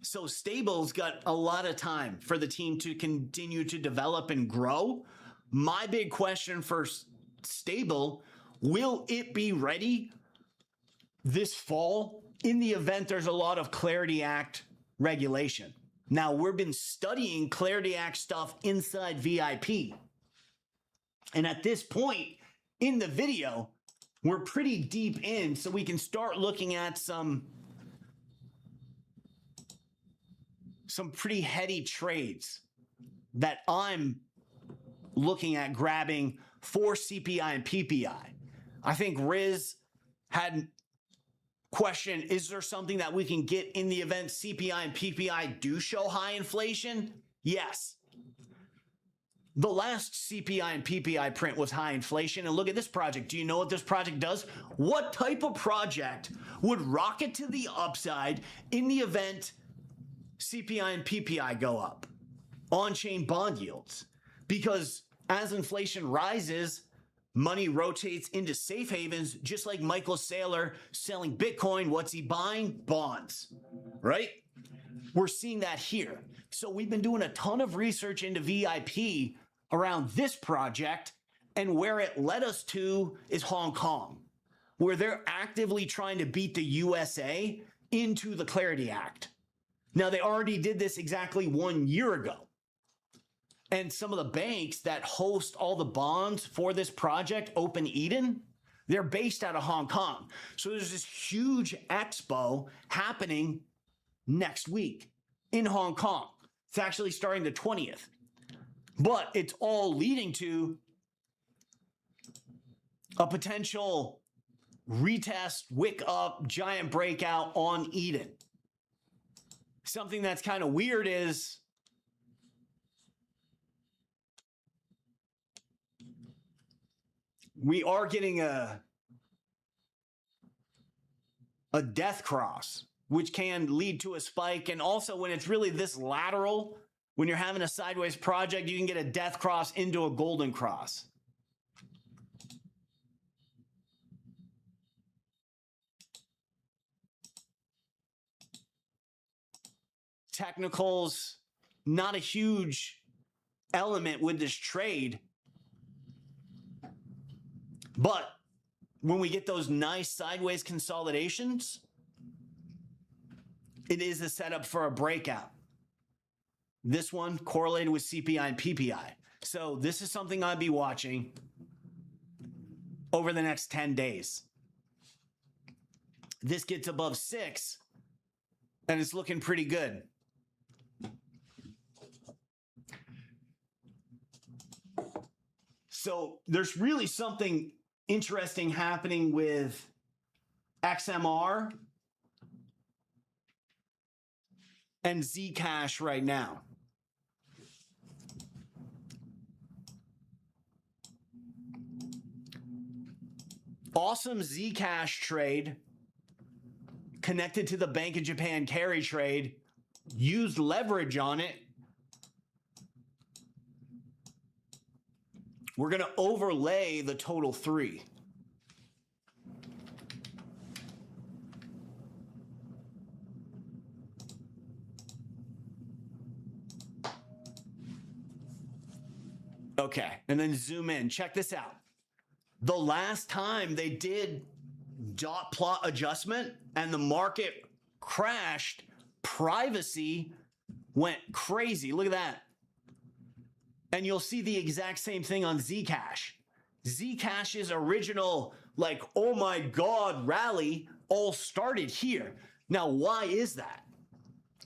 So Stable's got a lot of time for the team to continue to develop and grow. My big question for Stable, will it be ready this fall in the event there's a lot of Clarity Act regulation? Now, we've been studying Clarity Act stuff inside VIP. And at this point in the video, we're pretty deep in, so we can start looking at some pretty heady trades that I'm looking at grabbing for CPI and PPI. I think Riz had question, is there something that we can get in the event CPI and PPI do show high inflation? Yes. The last CPI and PPI print was high inflation. And look at this project. Do you know what this project does? What type of project would rocket to the upside in the event CPI and PPI go up? On-chain bond yields. Because as inflation rises, money rotates into safe havens, just like Michael Saylor selling Bitcoin. What's he buying? Bonds, right? We're seeing that here. So we've been doing a ton of research into VIP around this project, and where it led us to is Hong Kong, where they're actively trying to beat the USA into the Clarity Act. Now, they already did this exactly 1 year ago. And some of the banks that host all the bonds for this project, Open Eden, they're based out of Hong Kong. So there's this huge expo happening next week in Hong Kong. It's actually starting the 20th. But it's all leading to a potential retest, wick up, giant breakout on Eden. Something that's kind of weird is we are getting a death cross, which can lead to a spike. And also when it's really this lateral, when you're having a sideways project, you can get a death cross into a golden cross. Technicals, not a huge element with this trade. But when we get those nice sideways consolidations, it is a setup for a breakout. This one correlated with CPI and PPI. So this is something I'd be watching. over the next 10 days. This gets above 6, and it's looking pretty good. So there's really something interesting happening with XMR and Zcash right now. Awesome Zcash trade connected to the Bank of Japan carry trade, used leverage on it. We're going to overlay the total 3. Okay, and then zoom in. Check this out. The last time they did dot plot adjustment and the market crashed, privacy went crazy. Look at that. And you'll see the exact same thing on Zcash. Zcash's original, like, oh my God, rally all started here. Now, why is that?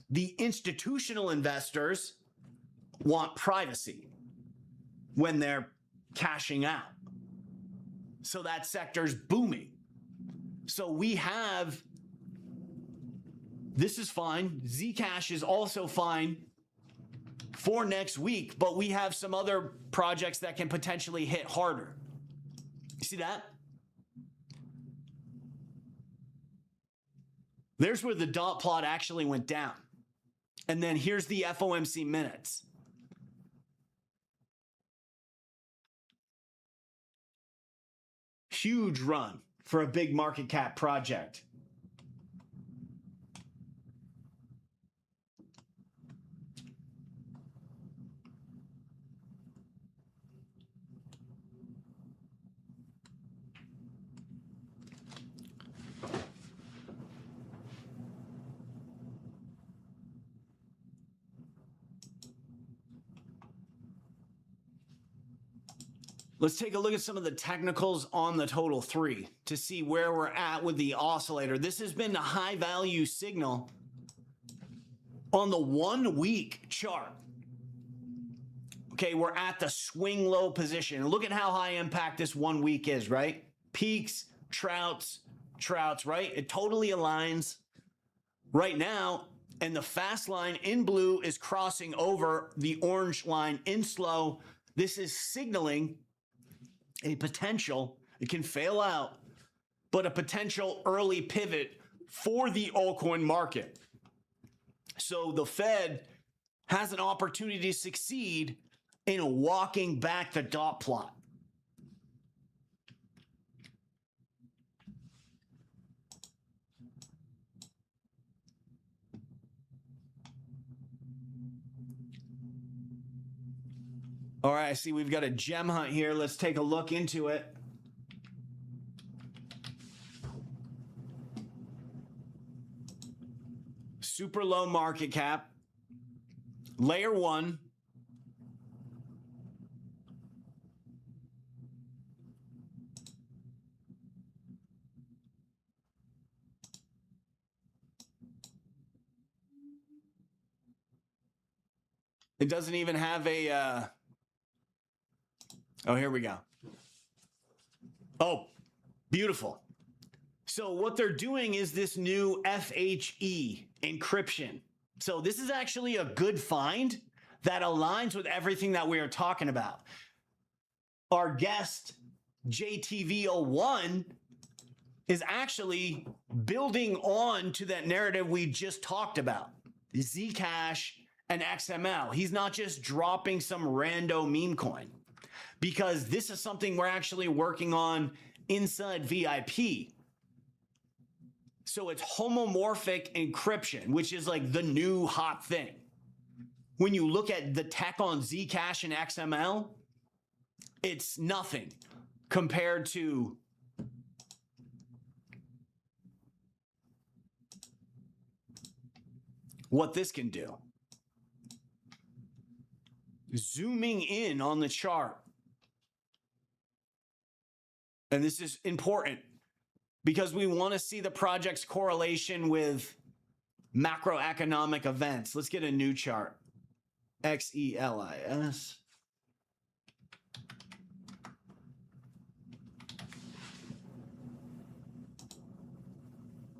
The institutional investors want privacy when they're cashing out. So that sector's booming. So we have, this is fine. Zcash is also fine for next week, but we have some other projects that can potentially hit harder. You see that? There's where the dot plot actually went down. And then here's the FOMC minutes. Huge run for a big market cap project. Let's take a look at some of the technicals on the total 3 to see where we're at with the oscillator. This has been a high value signal on the 1 week chart. Okay, we're at the swing low position. Look at how high impact this 1 week is, right? Peaks, trouts, right? It totally aligns right now. And the fast line in blue is crossing over the orange line in slow. This is signaling a potential, it can fail out, but a potential early pivot for the altcoin market. So the Fed has an opportunity to succeed in walking back the dot plot. All right, I see we've got a gem hunt here. Let's take a look into it. Super low market cap. Layer 1. It doesn't even have a... Oh, here we go. Oh, beautiful. So what they're doing is this new FHE encryption. So this is actually a good find that aligns with everything that we are talking about. Our guest, JTV01, is actually building on to that narrative we just talked about, Zcash and XML. He's not just dropping some rando meme coin, because this is something we're actually working on inside VIP. So it's homomorphic encryption, which is like the new hot thing. When you look at the tech on Zcash and XML, it's nothing compared to what this can do. Zooming in on the chart. And this is important because we want to see the project's correlation with macroeconomic events. Let's get a new chart. XELIS.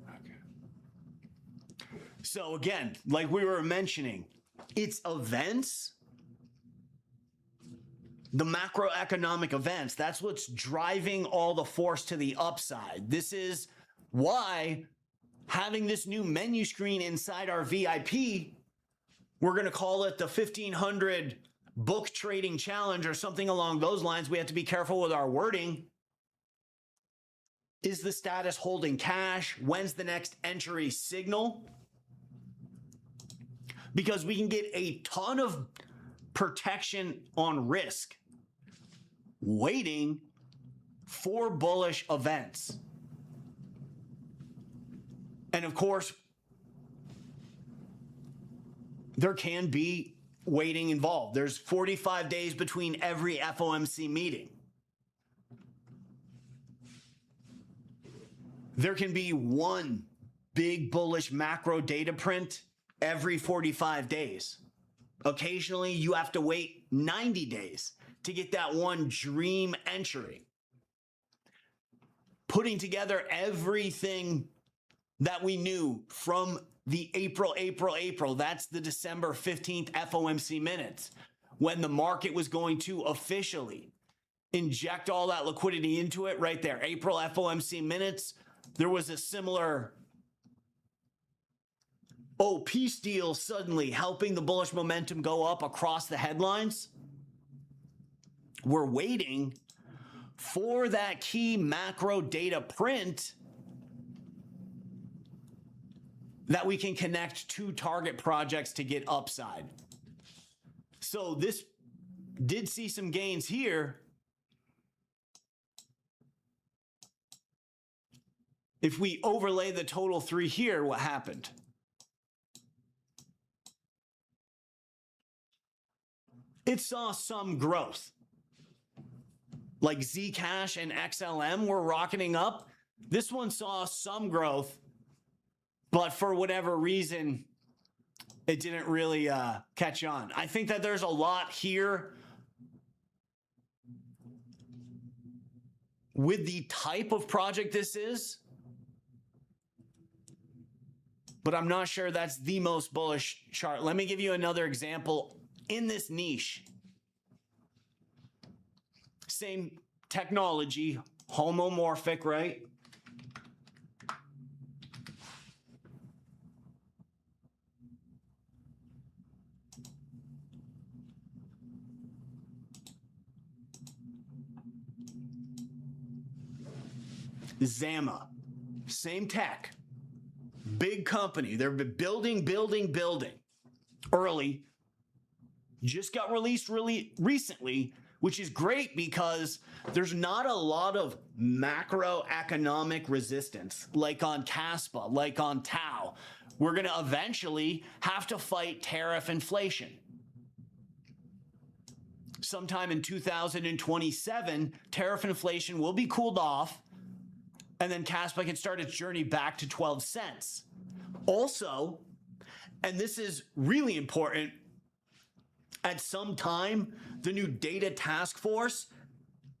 Okay. So again, like we were mentioning, it's events, the macroeconomic events, that's what's driving all the force to the upside. This is why having this new menu screen inside our VIP, we're going to call it the 1500 book trading challenge or something along those lines. We have to be careful with our wording. Is the status holding cash? When's the next entry signal? Because we can get a ton of protection on risk waiting for bullish events. And of course, there can be waiting involved. There's 45 days between every FOMC meeting. There can be one big bullish macro data print every 45 days. Occasionally, you have to wait 90 days to get that one dream entry. Putting together everything that we knew from the April, that's the December 15th FOMC minutes, when the market was going to officially inject all that liquidity into it right there. April FOMC minutes, there was a similar peace deal suddenly helping the bullish momentum go up across the headlines. We're waiting for that key macro data print that we can connect to target projects to get upside. So this did see some gains here. If we overlay the total 3 here, what happened? It saw some growth. Like Zcash and XLM were rocketing up. This one saw some growth, but for whatever reason, it didn't really catch on. I think that there's a lot here with the type of project this is, but I'm not sure that's the most bullish chart. Let me give you another example in this niche. Same technology, homomorphic, right? Zama, same tech, big company. They're building early. Just got released really recently, which is great because there's not a lot of macroeconomic resistance like on KASPA, like on Tau. We're going to eventually have to fight tariff inflation. Sometime in 2027, tariff inflation will be cooled off, and then KASPA can start its journey back to 12 cents. Also, and this is really important, at some time, the new data task force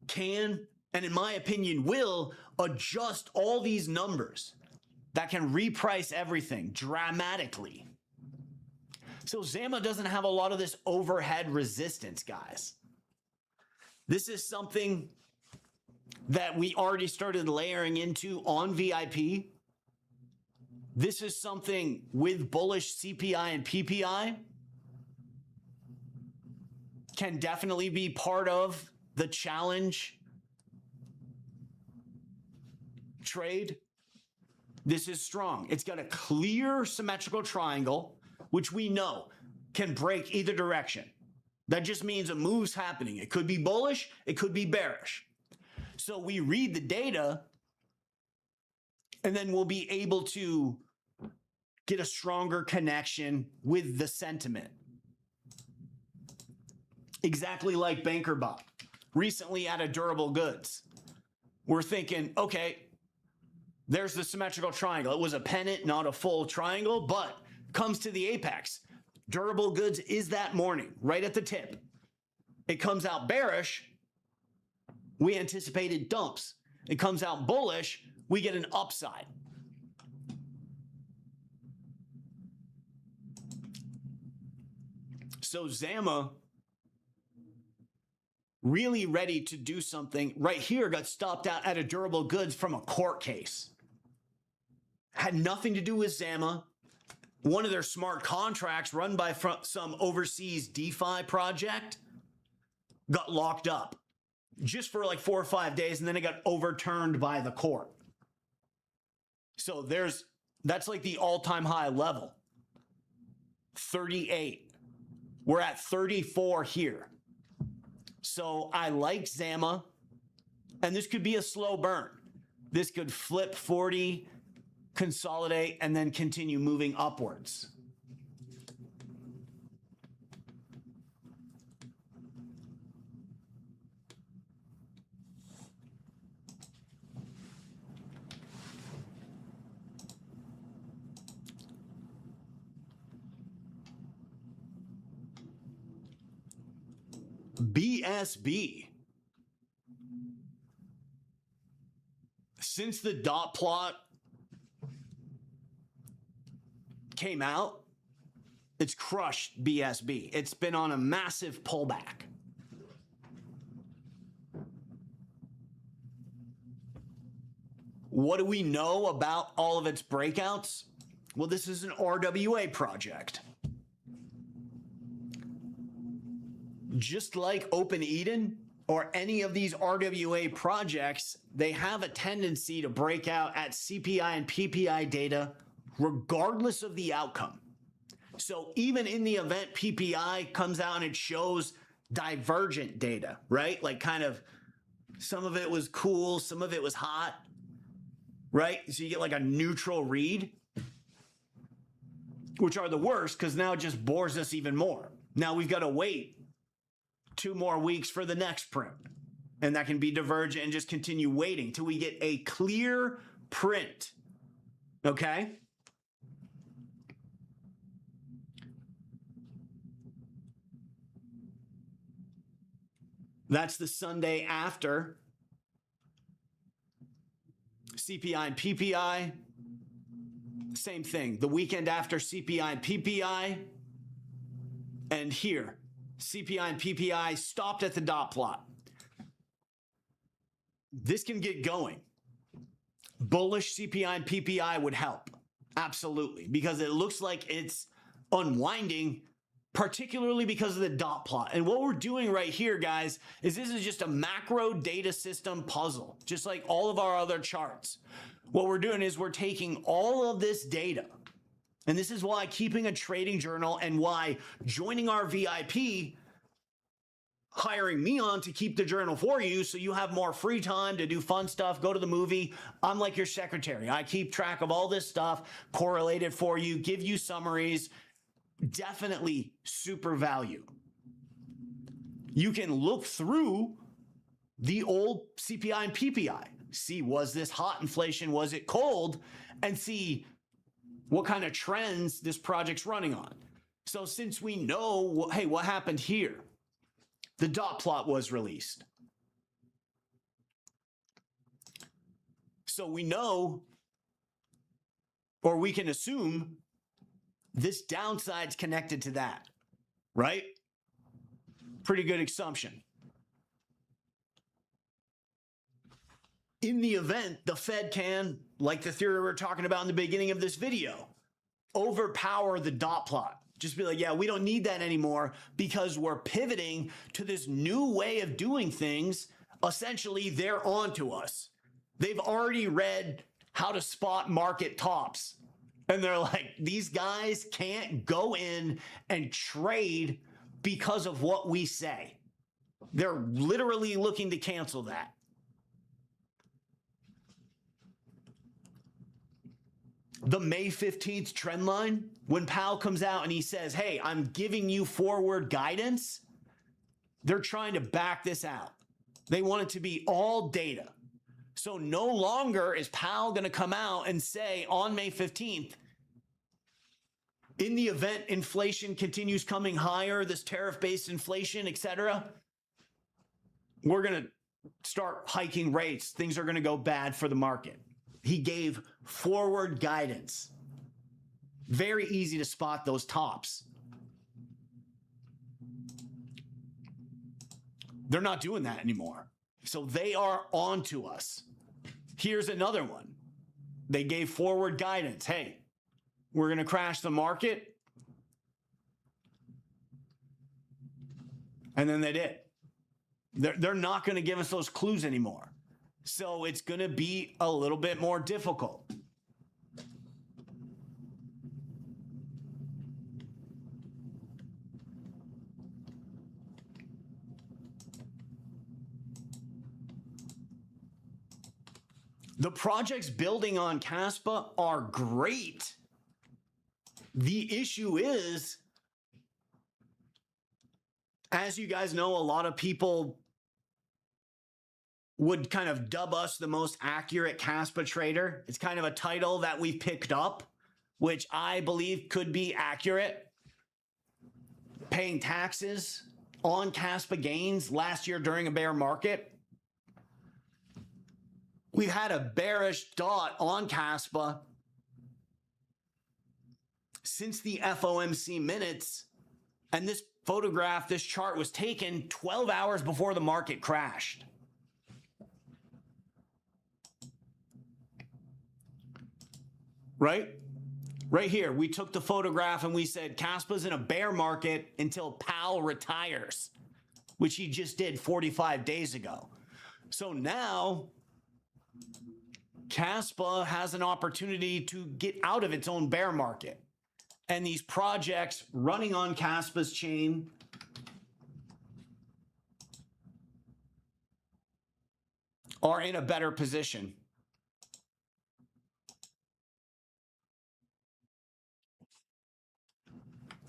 can, and in my opinion will, adjust all these numbers that can reprice everything dramatically. So Zama doesn't have a lot of this overhead resistance, guys. This is something that we already started layering into on VIP. This is something with bullish CPI and PPI can definitely be part of the challenge trade. This is strong. It's got a clear symmetrical triangle, which we know can break either direction. That just means a move's happening. It could be bullish, it could be bearish. So we read the data, and then we'll be able to get a stronger connection with the sentiment. Exactly like Banker Bob recently out of durable goods. we're thinking, okay, there's the symmetrical triangle. It was a pennant, not a full triangle, but comes to the apex. Durable goods is that morning, right at the tip. It comes out bearish. We anticipated dumps. It comes out bullish. We get an upside. So Zama, really ready to do something right here, got stopped out at a durable goods from a court case. Had nothing to do with Zama. One of their smart contracts run by some overseas DeFi project got locked up just for like 4 or 5 days, and then it got overturned by the court. So that's like the all-time high level. 38. We're at 34 here. So I like Zama, and this could be a slow burn. This could flip 40, consolidate, and then continue moving upwards. BSB. Since the dot plot came out, it's crushed BSB. It's been on a massive pullback. What do we know about all of its breakouts? Well, this is an RWA project. Just like Open Eden or any of these RWA projects, they have a tendency to break out at CPI and PPI data regardless of the outcome. So even in the event PPI comes out and it shows divergent data, right? Like kind of some of it was cool, some of it was hot, right? So you get like a neutral read, which are the worst because now it just bores us even more. Now we've got to wait 2 more weeks for the next print. And that can be divergent and just continue waiting till we get a clear print. Okay? That's the Sunday after CPI and PPI. Same thing. The weekend after CPI and PPI. And here, CPI and PPI stopped at the dot plot. This can get going. Bullish CPI and PPI would help. Absolutely. Because it looks like it's unwinding, particularly because of the dot plot. And what we're doing right here, guys, is this is just a macro data system puzzle, just like all of our other charts. What we're doing is we're taking all of this data. And this is why keeping a trading journal and why joining our VIP, hiring me on to keep the journal for you so you have more free time to do fun stuff, go to the movie. I'm like your secretary. I keep track of all this stuff, correlate it for you, give you summaries. Definitely super value. You can look through the old CPI and PPI. See, was this hot inflation? Was it cold? And see what kind of trends this project's running on. So since we know, hey, what happened here? The dot plot was released. So we know, or we can assume, this downside's connected to that, right? Pretty good assumption. In the event, the Fed can, like the theory we were talking about in the beginning of this video, overpower the dot plot. Just be like, yeah, we don't need that anymore because we're pivoting to this new way of doing things. Essentially, they're on to us. They've already read how to spot market tops. And they're like, these guys can't go in and trade because of what we say. They're literally looking to cancel that. The May 15th trend line, when Powell comes out and he says, hey, I'm giving you forward guidance, they're trying to back this out. They want it to be all data. So no longer is Powell going to come out and say on May 15th, in the event inflation continues coming higher, this tariff-based inflation, et cetera, we're going to start hiking rates. Things are going to go bad for the market. He gave forward guidance. Very easy to spot those tops. They're not doing that anymore. So they are on to us. Here's another one. They gave forward guidance. Hey, we're going to crash the market. And then they did. They're not going to give us those clues anymore. So it's going to be a little bit more difficult. The projects building on KASPA are great. The issue is, as you guys know, a lot of people would kind of dub us the most accurate KASPA trader. It's kind of a title that we picked up, which I believe could be accurate. Paying taxes on KASPA gains last year during a bear market. We've had a bearish dot on KASPA since the FOMC minutes, and this photograph, this chart was taken 12 hours before the market crashed. Right? Right here, we took the photograph and we said KASPA's in a bear market until Powell retires, which he just did 45 days ago. So now KASPA has an opportunity to get out of its own bear market. And these projects running on KASPA's chain are in a better position.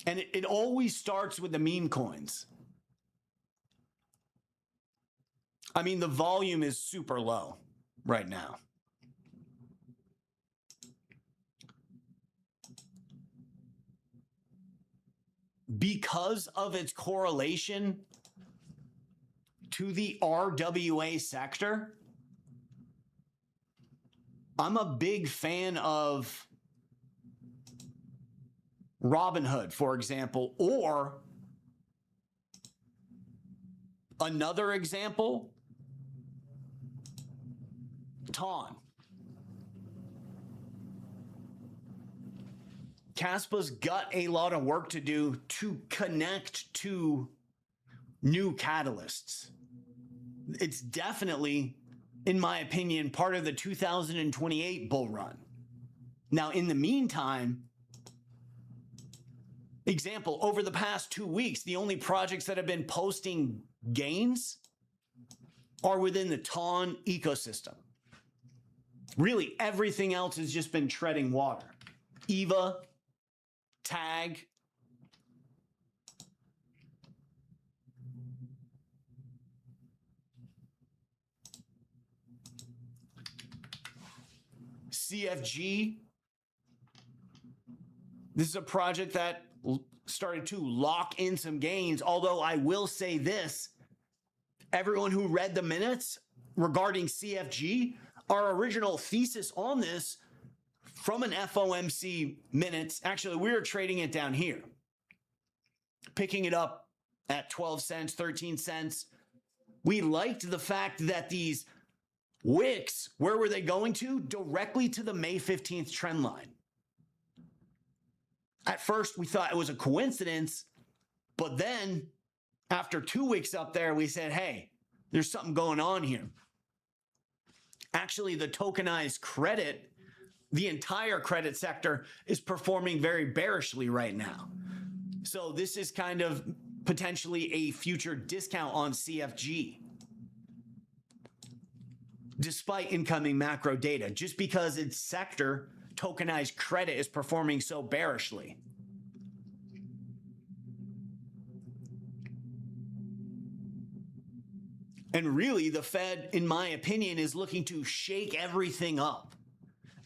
And it always starts with the meme coins. I mean, the volume is super low right now. Because of its correlation to the RWA sector, I'm a big fan of RobinHood, for example, or another example, TON. KASPA's got a lot of work to do to connect to new catalysts. It's definitely, in my opinion, part of the 2028 bull run. Now, in the meantime, example, over the past 2 weeks, the only projects that have been posting gains are within the TON ecosystem. Really, everything else has just been treading water. EVA, TAG, CFG. This is a project that started to lock in some gains, although I will say this, everyone who read the minutes regarding CFG, our original thesis on this from an FOMC minutes, actually we were trading it down here, picking it up at 12 cents, 13 cents. We liked the fact that these wicks, where were they going to? Directly to the May 15th trend line. At first, we thought it was a coincidence, but then after 2 weeks up there, we said, hey, there's something going on here. Actually, the tokenized credit, the entire credit sector is performing very bearishly right now. So this is kind of potentially a future discount on CFG, despite incoming macro data, just because its sector, tokenized credit, is performing so bearishly. And really, the Fed, in my opinion, is looking to shake everything up.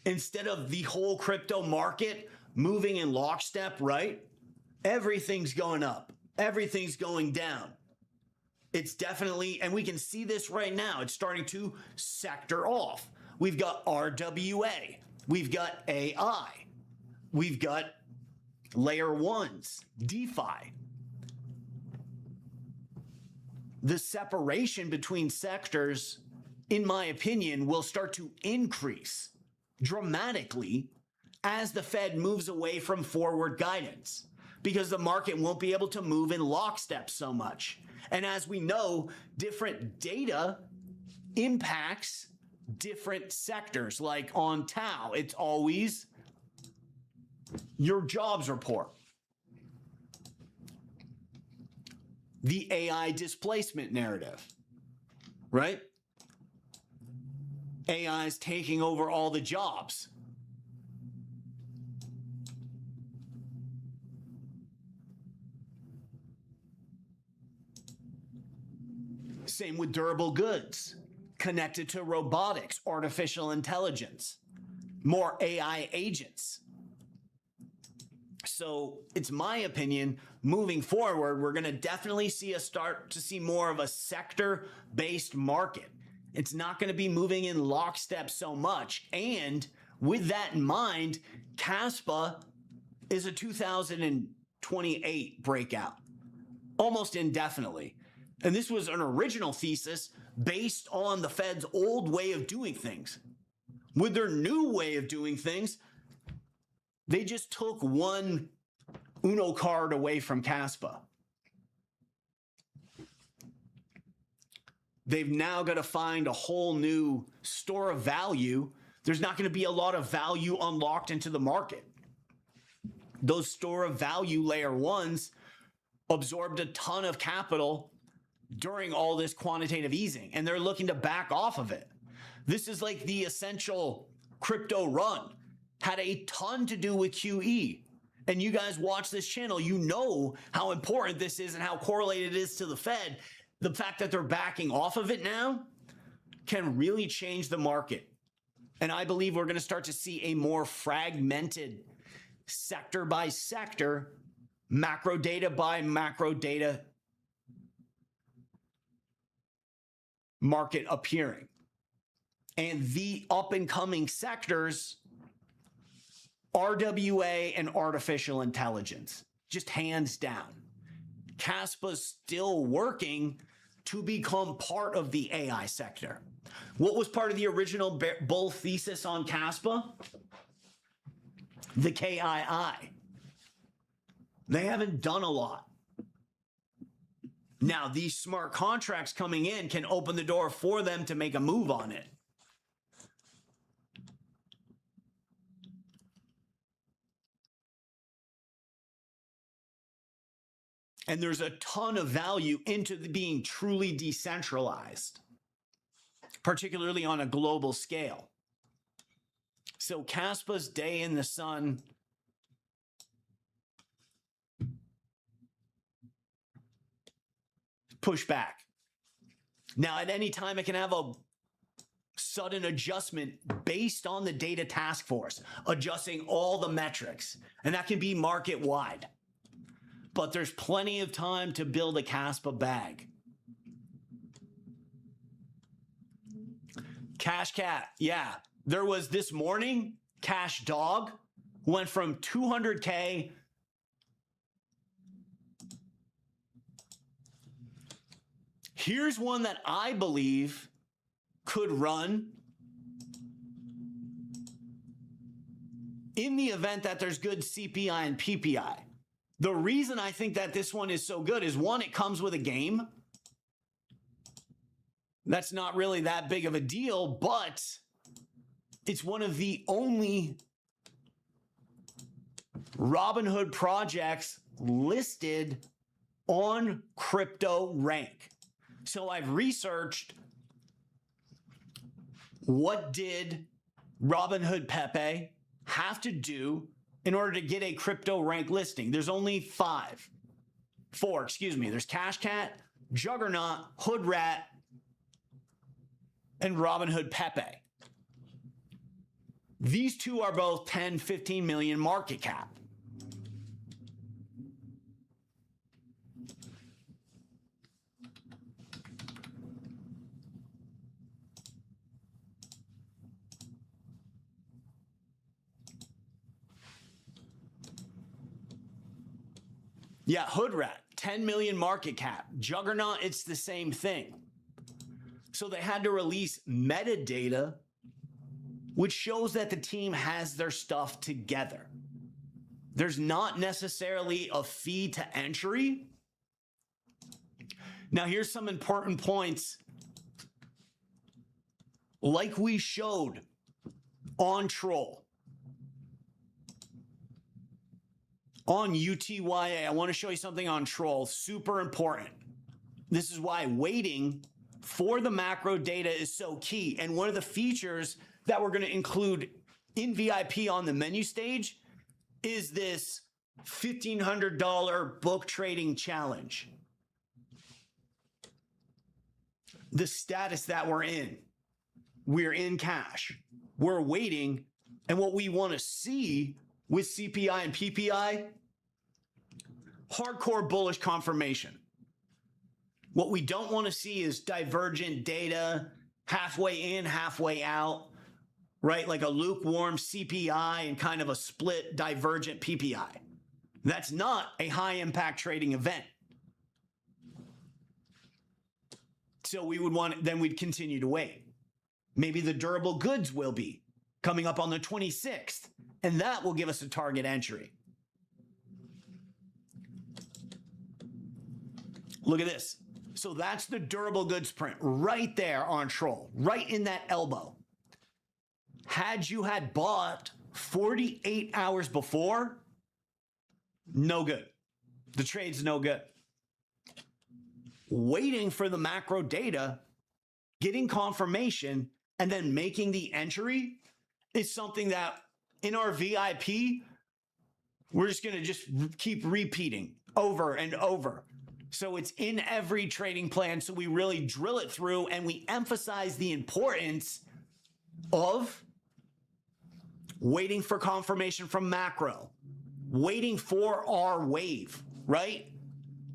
Instead of the whole crypto market moving in lockstep, right? Everything's going up. Everything's going down. It's definitely, and we can see this right now, it's starting to sector off. We've got RWA. We've got AI. We've got layer ones, DeFi. The separation between sectors, in my opinion, will start to increase dramatically as the Fed moves away from forward guidance, because the market won't be able to move in lockstep so much. And as we know, different data impacts different sectors. Like on Tau, it's always your jobs report, the AI displacement narrative, right? AI is taking over all the jobs. Same with durable goods, connected to robotics, artificial intelligence, more AI agents. So it's my opinion, moving forward, we're going to definitely start to see more of a sector-based market. It's not going to be moving in lockstep so much. And with that in mind, KASPA is a 2028 breakout, almost indefinitely. And this was an original thesis based on the Fed's old way of doing things. With their new way of doing things, they just took one Uno card away from KASPA. They've now got to find a whole new store of value. There's not going to be a lot of value unlocked into the market. Those store of value layer ones absorbed a ton of capital during all this quantitative easing, and they're looking to back off of it. This is like the essential crypto run. Had a ton to do with QE. And you guys watch this channel, you know how important this is and how correlated it is to the Fed. The fact that they're backing off of it now can really change the market. And I believe we're going to start to see a more fragmented sector by sector, macro data by macro data market appearing. And the up and coming sectors, RWA and artificial intelligence, just hands down. KASPA's still working to become part of the AI sector. What was part of the original bull thesis on KASPA? The KII. They haven't done a lot. Now, these smart contracts coming in can open the door for them to make a move on it. And there's a ton of value into being truly decentralized, particularly on a global scale. So KASPA's day in the sun push back. Now, at any time, it can have a sudden adjustment based on the data task force, adjusting all the metrics, and that can be market wide. But there's plenty of time to build a KASPA bag. Cash Cat, yeah. There was this morning, Cash Dog went from 200K Here's one that I believe could run in the event that there's good CPI and PPI. The reason I think that this one is so good is, one, it comes with a game. That's not really that big of a deal, but it's one of the only RobinHood projects listed on crypto rank. So I've researched, what did RobinHood Pepe have to do in order to get a crypto rank listing? There's only four, excuse me. There's Cash Cat, Juggernaut, Hood Rat, and RobinHood Pepe. These two are both 10, 15 million market cap. Yeah, Hoodrat, 10 million market cap. Juggernaut, it's the same thing. So they had to release metadata, which shows that the team has their stuff together. There's not necessarily a fee to entry. Now, here's some important points. Like we showed on Troll, on UTYA, I want to show you something on Troll, super important. This is why waiting for the macro data is so key. And one of the features that we're going to include in VIP on the menu stage is this $1,500 book trading challenge. The status that we're in cash, we're waiting, and what we want to see with CPI and PPI, hardcore bullish confirmation. What we don't want to see is divergent data, halfway in, halfway out, right? Like a lukewarm CPI and kind of a split divergent PPI. That's not a high impact trading event. So we would want, then we'd continue to wait. Maybe the durable goods will be coming up on the 26th, and that will give us a target entry. Look at this. So that's the durable goods print right there on Troll, right in that elbow. Had you had bought 48 hours before, no good. The trade's no good. Waiting for the macro data, getting confirmation, and then making the entry is something that in our VIP, we're just going to just keep repeating over and over. So it's in every trading plan. So we really drill it through and we emphasize the importance of waiting for confirmation from macro, waiting for our wave, right?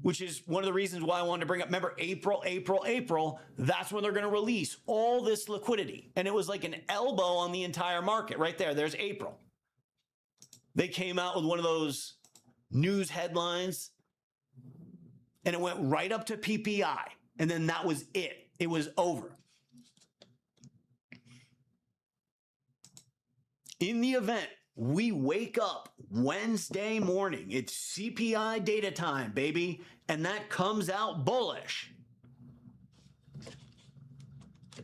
Which is one of the reasons why I wanted to bring up, remember April, that's when they're going to release all this liquidity. And it was like an elbow on the entire market right there. There's April. They came out with one of those news headlines and it went right up to PPI. And then that was it. It was over. In the event, we wake up Wednesday morning. It's CPI data time, baby. And that comes out bullish.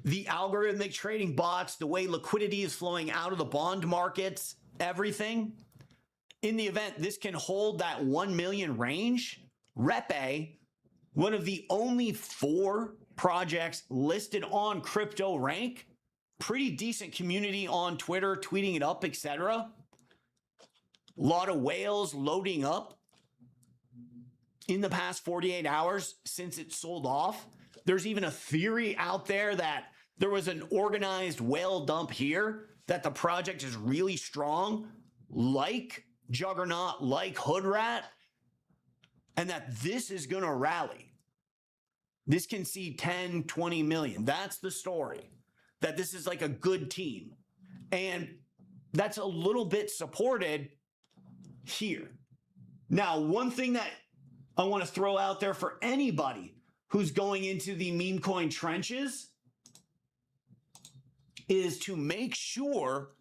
The algorithmic trading bots, the way liquidity is flowing out of the bond markets, everything. In the event, this can hold that 1 million range. Repe, one of the only 4 projects listed on Crypto Rank. Pretty decent community on Twitter, tweeting it up, etc. A lot of whales loading up in the past 48 hours since it sold off. There's even a theory out there that there was an organized whale dump here, that the project is really strong, like Juggernaut, like Hoodrat, and that this is going to rally. This can see 10, 20 million. That's the story. That this is like a good team. And that's a little bit supported here. Now, one thing that I want to throw out there for anybody who's going into the meme coin trenches is to make sure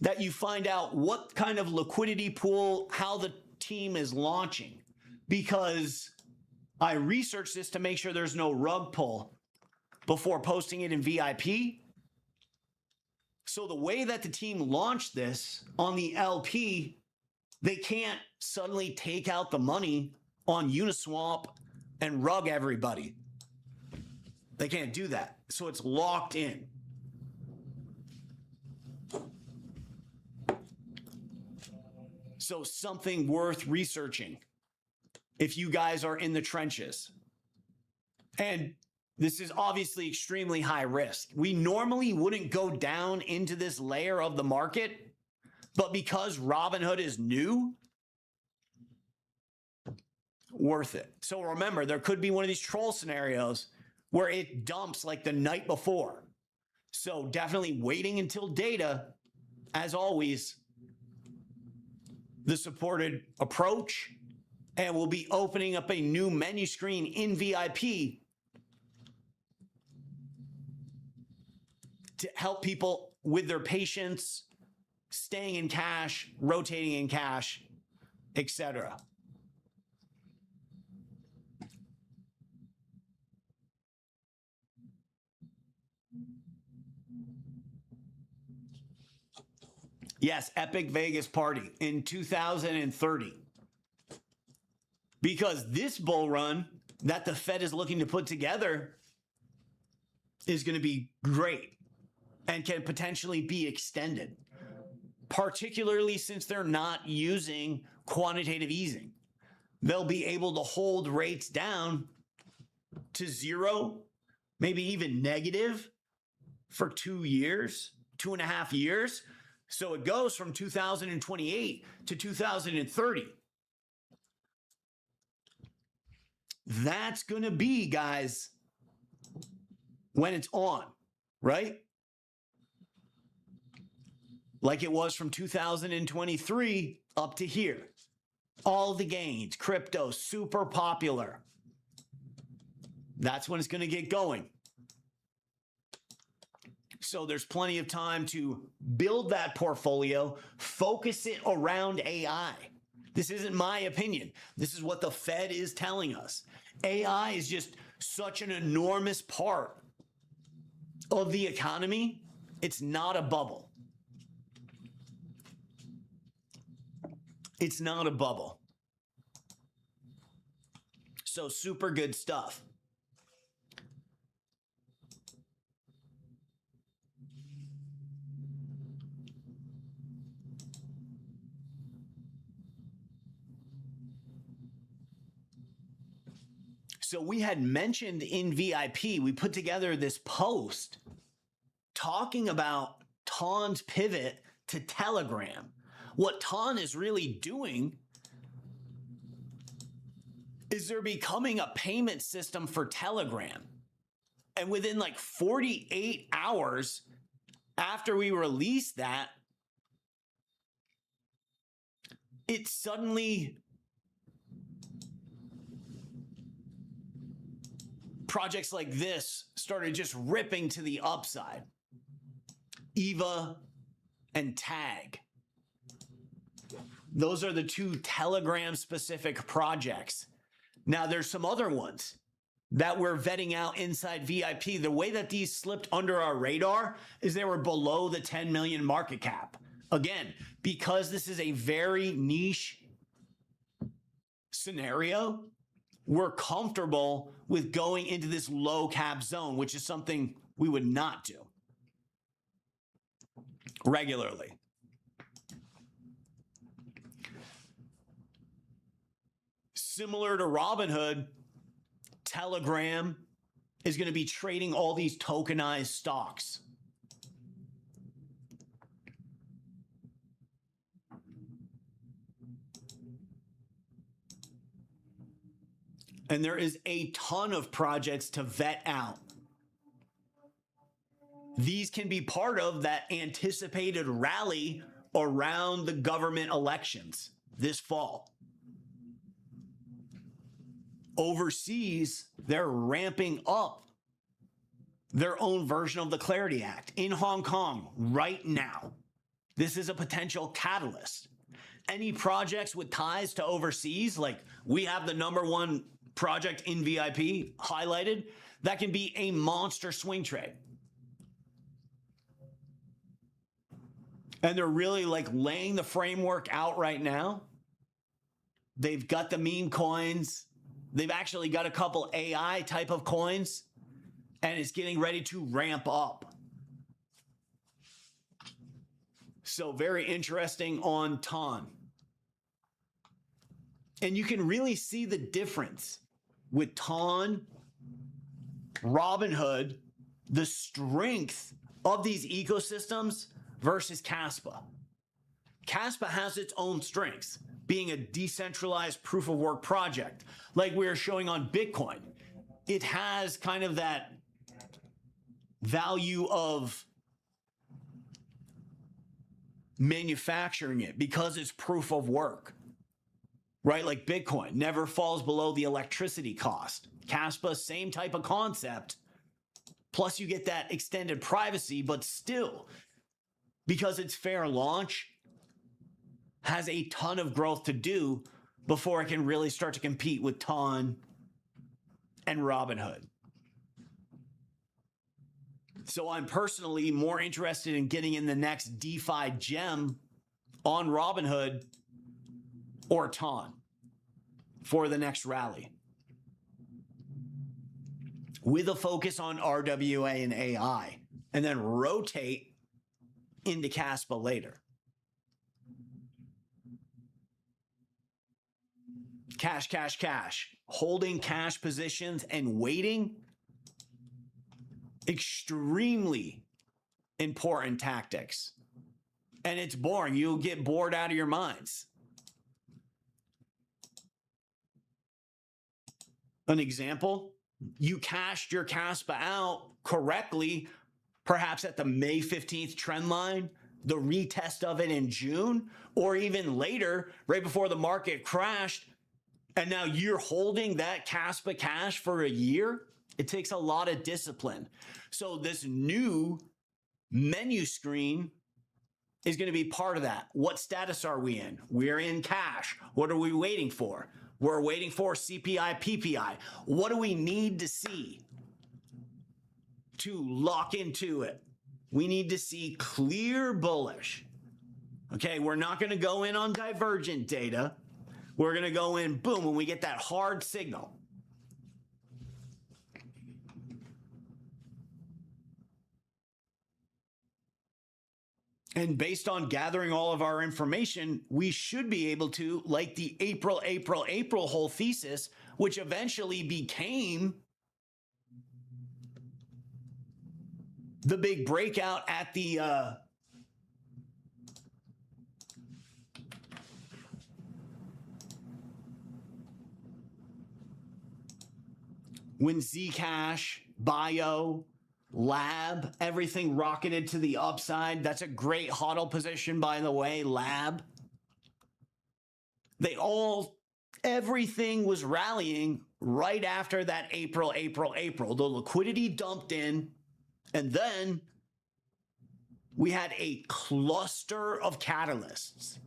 that you find out what kind of liquidity pool, how the team is launching. Because I researched this to make sure there's no rug pull before posting it in VIP. So the way that the team launched this on the LP, they can't suddenly take out the money on Uniswap and rug everybody. They can't do that. So it's locked in. So something worth researching if you guys are in the trenches. And This is obviously extremely high risk. We normally wouldn't go down into this layer of the market, but because Robinhood is new, worth it. So remember, there could be one of these troll scenarios where it dumps like the night before. So definitely waiting until data, as always, the supported approach, and we'll be opening up a new menu screen in VIP to help people with their patience, staying in cash, rotating in cash, etc. Yes, Epic Vegas Party in 2030. Because this bull run that the Fed is looking to put together is going to be great and can potentially be extended, particularly since they're not using quantitative easing. They'll be able to hold rates down to zero, maybe even negative for 2 years, 2.5 years. So it goes from 2028 to 2030. That's going to be, guys, when it's on, right? Like it was from 2023 up to here. All the gains, crypto, super popular. That's when it's going to get going. So there's plenty of time to build that portfolio, focus it around AI. This isn't my opinion. This is what the Fed is telling us. AI is just such an enormous part of the economy. It's not a bubble. It's not a bubble. So super good stuff. So we had mentioned in VIP, we put together this post talking about Ton's pivot to Telegram. What Ton is really doing is they're becoming a payment system for Telegram. And within like 48 hours after we released that, it suddenly projects like this started just ripping to the upside. EVA and TAG. Those are the two Telegram specific projects. Now there's some other ones that we're vetting out inside VIP. The way that these slipped under our radar is they were below the 10 million market cap. Again, because this is a very niche scenario, we're comfortable with going into this low cap zone, which is something we would not do regularly. Similar to Robinhood, Telegram is going to be trading all these tokenized stocks. And there is a ton of projects to vet out. These can be part of that anticipated rally around the government elections this fall. Overseas, they're ramping up their own version of the Clarity Act in Hong Kong right now. This is a potential catalyst. Any projects with ties to overseas, like we have the #1 project in VIP highlighted, that can be a monster swing trade. And they're really like laying the framework out right now. They've got the meme coins. They've actually got a couple AI type of coins, and it's getting ready to ramp up. So very interesting on Ton. And you can really see the difference with Ton RobinHood, the strength of these ecosystems versus KASPA. KASPA has its own strengths, being a decentralized proof of work project, like we were showing on Bitcoin. It has kind of that value of manufacturing it because it's proof of work, right? Like Bitcoin never falls below the electricity cost. KASPA, same type of concept. Plus you get that extended privacy, but still, because it's fair launch, has a ton of growth to do before it can really start to compete with Ton and RobinHood. So I'm personally more interested in getting in the next DeFi gem on RobinHood or Ton for the next rally, with a focus on RWA and AI, and then rotate into KASPA later. Cash, cash, cash. Holding cash positions and waiting, extremely important tactics. And it's boring. You'll get bored out of your minds. An example, you cashed your KASPA out correctly, perhaps at the May 15th trend line, the retest of it in June, or even later, right before the market crashed, and now you're holding that KASPA cash for a year. It takes a lot of discipline. So this new menu screen is going to be part of that. What status are we in? We're in cash. What are we waiting for? We're waiting for CPI, PPI. What do we need to see to lock into it? We need to see clear bullish. Okay, we're not going to go in on divergent data. We're going to go in, boom, when we get that hard signal. And based on gathering all of our information, we should be able to, like the April whole thesis, which eventually became the big breakout at the when Zcash, Bio, Lab, everything rocketed to the upside. That's a great hodl position, by the way, Lab. Everything was rallying right after that April. The liquidity dumped in, and then we had a cluster of catalysts.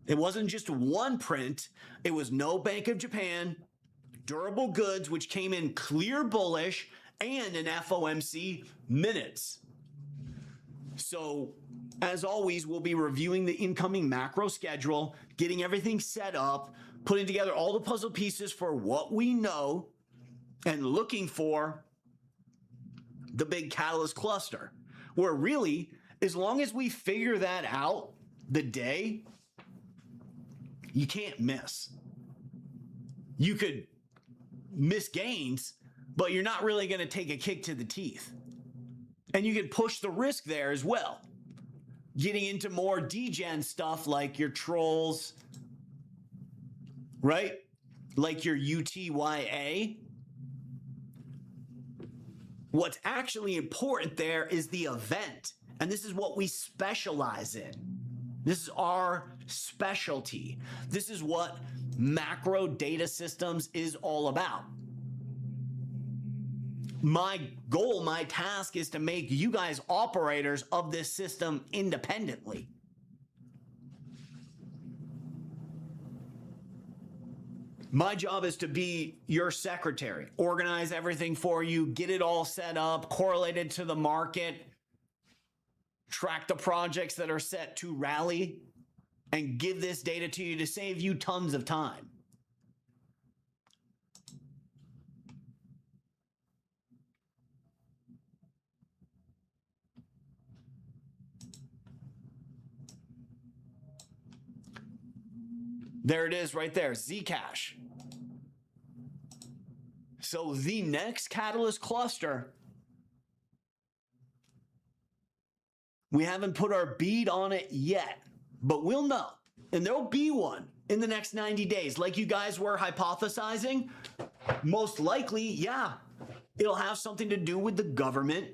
It wasn't just one print. It was no Bank of Japan, durable goods, which came in clear bullish, and an FOMC minutes. So as always, we'll be reviewing the incoming macro schedule, getting everything set up, putting together all the puzzle pieces for what we know, and looking for the big catalyst cluster, where really, as long as we figure that out the day, you can't miss. You could miss gains, but you're not really going to take a kick to the teeth. And you can push the risk there as well. Getting into more degen stuff like your trolls, right? Like your UTYA. What's actually important there is the event. And this is what we specialize in. This is our specialty. This is what macro data systems is all about. My goal, my task is to make you guys operators of this system independently. My job is to be your secretary, organize everything for you, get it all set up, correlated to the market, track the projects that are set to rally, and give this data to you to save you tons of time. There it is right there, Zcash. So the next catalyst cluster, we haven't put our bead on it yet, but we'll know. And there'll be one in the next 90 days. Like you guys were hypothesizing, most likely, yeah, it'll have something to do with the government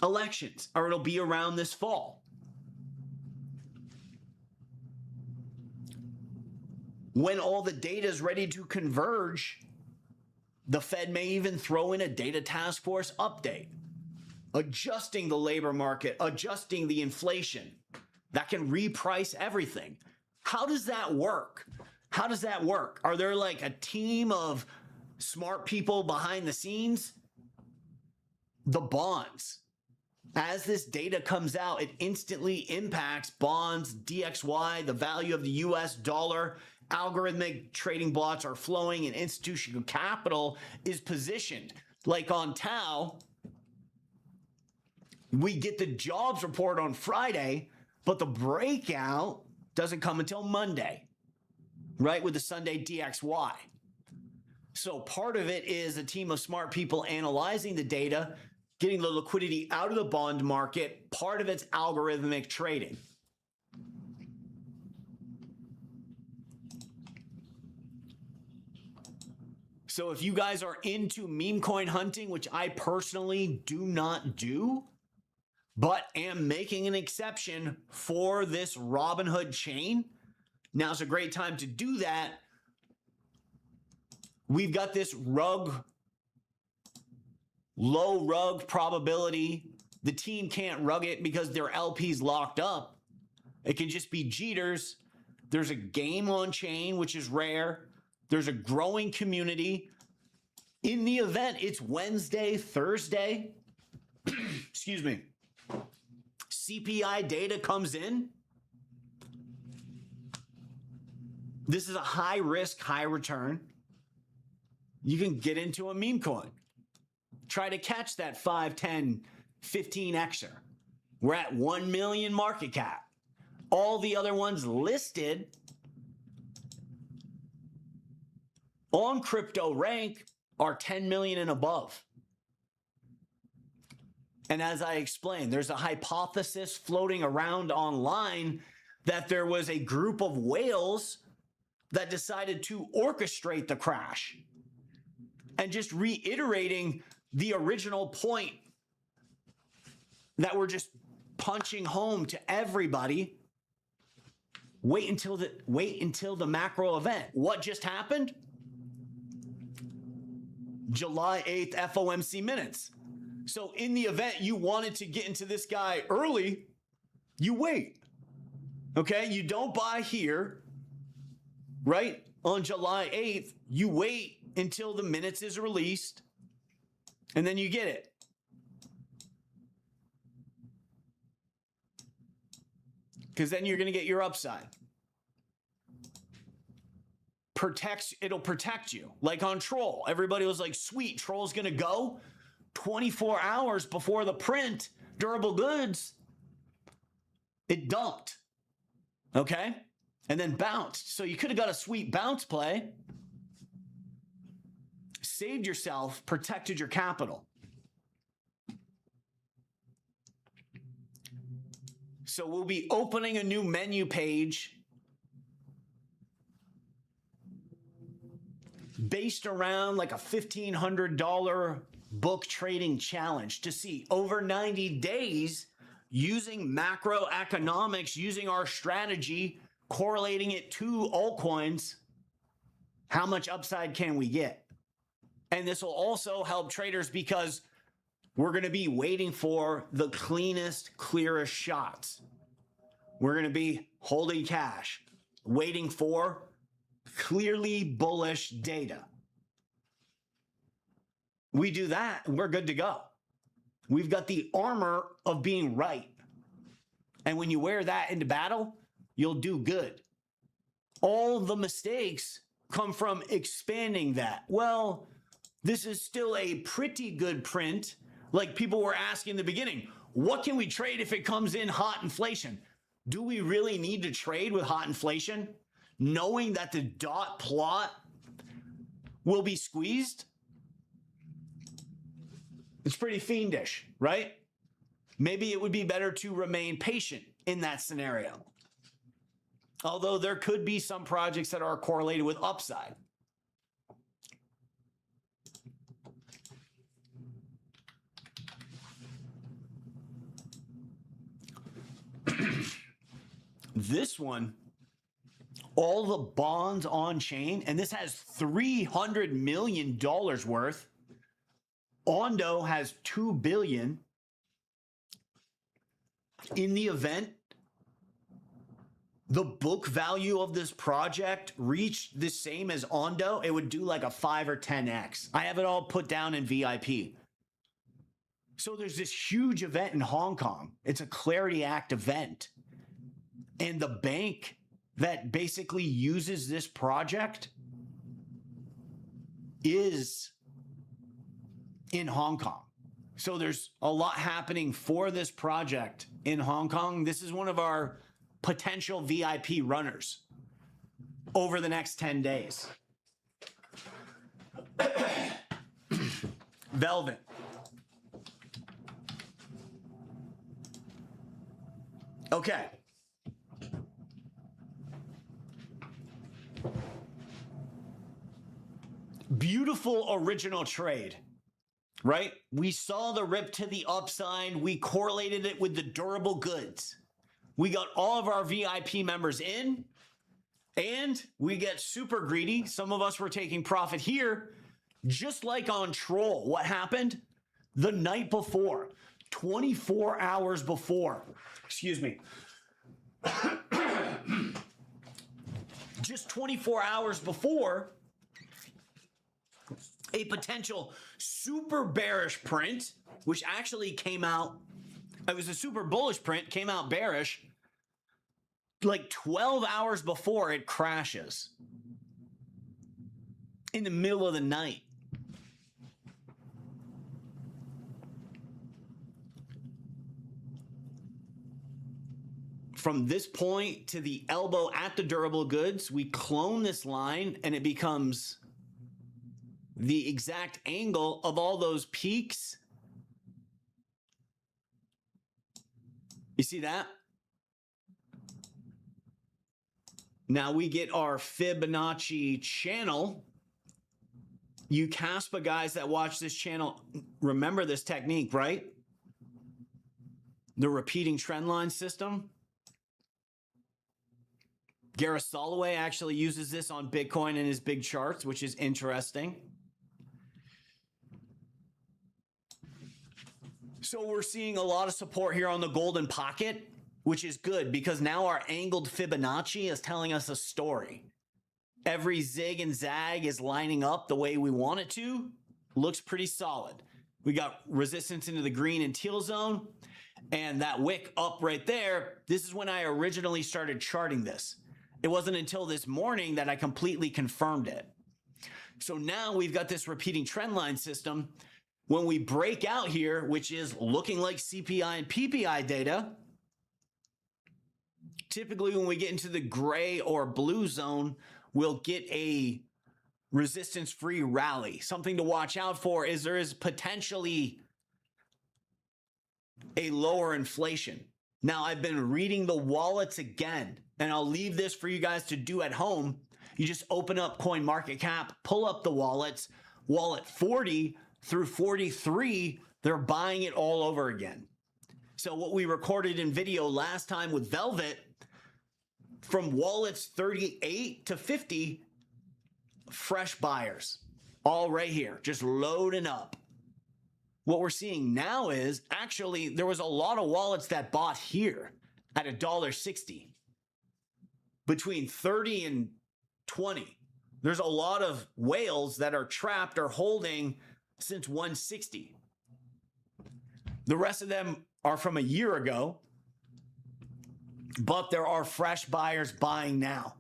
elections, or it'll be around this fall. When all the data is ready to converge, the Fed may even throw in a data task force update, adjusting the labor market, adjusting the inflation. That can reprice everything. How does that work? How does that work? Are there like a team of smart people behind the scenes? The bonds. As this data comes out, it instantly impacts bonds, DXY, the value of the US dollar. Algorithmic trading bots are flowing and institutional capital is positioned. Like on Tau, we get the jobs report on Friday, but the breakout doesn't come until Monday, right? With the Sunday DXY. So part of it is a team of smart people analyzing the data, getting the liquidity out of the bond market. Part of it's algorithmic trading. So if you guys are into meme coin hunting, which I personally do not do, but am making an exception for this RobinHood chain, now's a great time to do that. We've got this low rug probability. The team can't rug it because their LP's locked up. It can just be jitters. There's a game on chain, which is rare. There's a growing community. In the event, it's Wednesday, Thursday. Excuse me. CPI data comes in. This is a high risk, high return. You can get into a meme coin. Try to catch that 5, 10, 15xer. We're at 1 million market cap. All the other ones listed on crypto rank are 10 million and above. And as I explained, there's a hypothesis floating around online that there was a group of whales that decided to orchestrate the crash. And just reiterating the original point that we're just punching home to everybody. Wait until the macro event. What just happened? July 8th FOMC minutes. So in the event you wanted to get into this guy early, you wait. Okay? You don't buy here, right? On July 8th, you wait until the minutes is released, and then you get it. Because then you're going to get your upside. It'll protect you. Like on Troll, everybody was like, sweet, Troll's going to go 24 hours before the print, durable goods. It dumped. Okay? And then bounced. So you could have got a sweet bounce play, saved yourself, protected your capital. So we'll be opening a new menu page based around like a $1,500 book trading challenge to see over 90 days using macroeconomics, using our strategy, correlating it to altcoins, how much upside can we get? And this will also help traders because we're going to be waiting for the cleanest, clearest shots. We're going to be holding cash, waiting for clearly bullish data. We do that, and we're good to go. We've got the armor of being right. And when you wear that into battle, you'll do good. All the mistakes come from expanding that. Well, this is still a pretty good print. Like people were asking in the beginning, what can we trade if it comes in hot inflation? Do we really need to trade with hot inflation? Knowing that the dot plot will be squeezed, it's pretty fiendish, right? Maybe it would be better to remain patient in that scenario. Although there could be some projects that are correlated with upside. This one, all the bonds on chain, and this has $300 million worth. Ondo has $2 billion. In the event the book value of this project reached the same as Ondo, it would do like a 5 or 10x. I have it all put down in VIP. So there's this huge event in Hong Kong. It's a Clarity Act event. And the bank that basically uses this project is in Hong Kong. So there's a lot happening for this project in Hong Kong. This is one of our potential VIP runners over the next 10 days. Velvet. Okay. Beautiful original trade, right? We saw the rip to the upside. We correlated it with the durable goods. We got all of our VIP members in, and we get super greedy. Some of us were taking profit here, just like on Troll. What happened? The night before, 24 hours before, excuse me, just 24 hours before, a potential super bearish print, which actually came out, it was a super bullish print, came out bearish, like 12 hours before it crashes in the middle of the night. From this point to the elbow at the durable goods, we clone this line and it becomes the exact angle of all those peaks. You see that? Now we get our Fibonacci channel. You KASPA guys that watch this channel, remember this technique, right? The repeating trend line system. Gareth Soloway actually uses this on Bitcoin in his big charts, which is interesting. So we're seeing a lot of support here on the golden pocket, which is good because now our angled Fibonacci is telling us a story. Every zig and zag is lining up the way we want it to. Looks pretty solid. We got resistance into the green and teal zone, and that wick up right there. This is when I originally started charting this. It wasn't until this morning that I completely confirmed it. So now we've got this repeating trend line system. When we break out here, which is looking like CPI and PPI data, typically when we get into the gray or blue zone, we'll get a resistance-free rally. Something to watch out for is there is potentially a lower inflation. Now, I've been reading the wallets again, and I'll leave this for you guys to do at home. You just open up CoinMarketCap, pull up the wallets, wallet 40 through 43, they're buying it all over again. So what we recorded in video last time with Velvet, from wallets 38 to 50, fresh buyers, all right here, just loading up. What we're seeing now is actually there was a lot of wallets that bought here at $1.60. Between 30 and 20, there's a lot of whales that are trapped or holding since 160. The rest of them are from a year ago, but there are fresh buyers buying now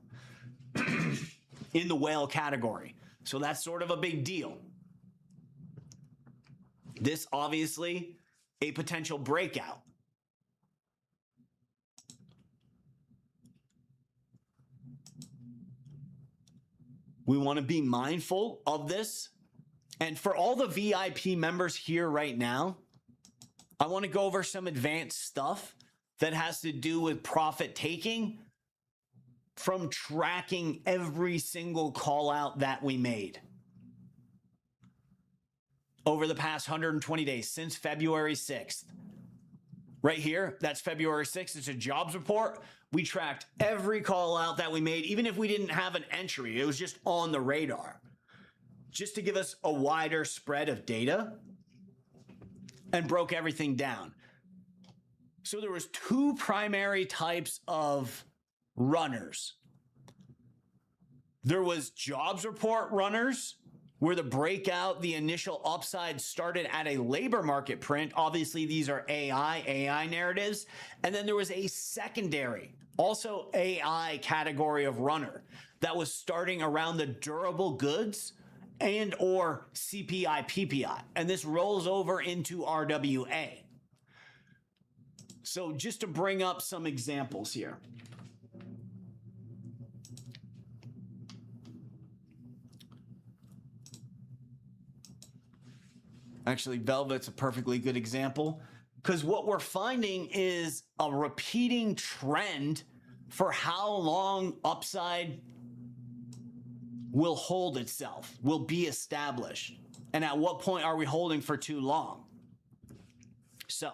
in the whale category. So that's sort of a big deal. This obviously a potential breakout. We want to be mindful of this. And for all the VIP members here right now, I want to go over some advanced stuff that has to do with profit taking from tracking every single call out that we made over the past 120 days since February 6th. Right here, that's February 6th. It's a jobs report. We tracked every call out that we made, even if we didn't have an entry. It was just on the radar, just to give us a wider spread of data, and broke everything down. So there was two primary types of runners. There was jobs report runners, where the breakout, the initial upside started at a labor market print. Obviously, these are AI narratives. And then there was a secondary, also AI category of runner that was starting around the durable goods and or CPI, PPI. And this rolls over into RWA. So just to bring up some examples here. Actually, Velvet's a perfectly good example, because what we're finding is a repeating trend for how long upside will hold itself, will be established, and at what point are we holding for too long. So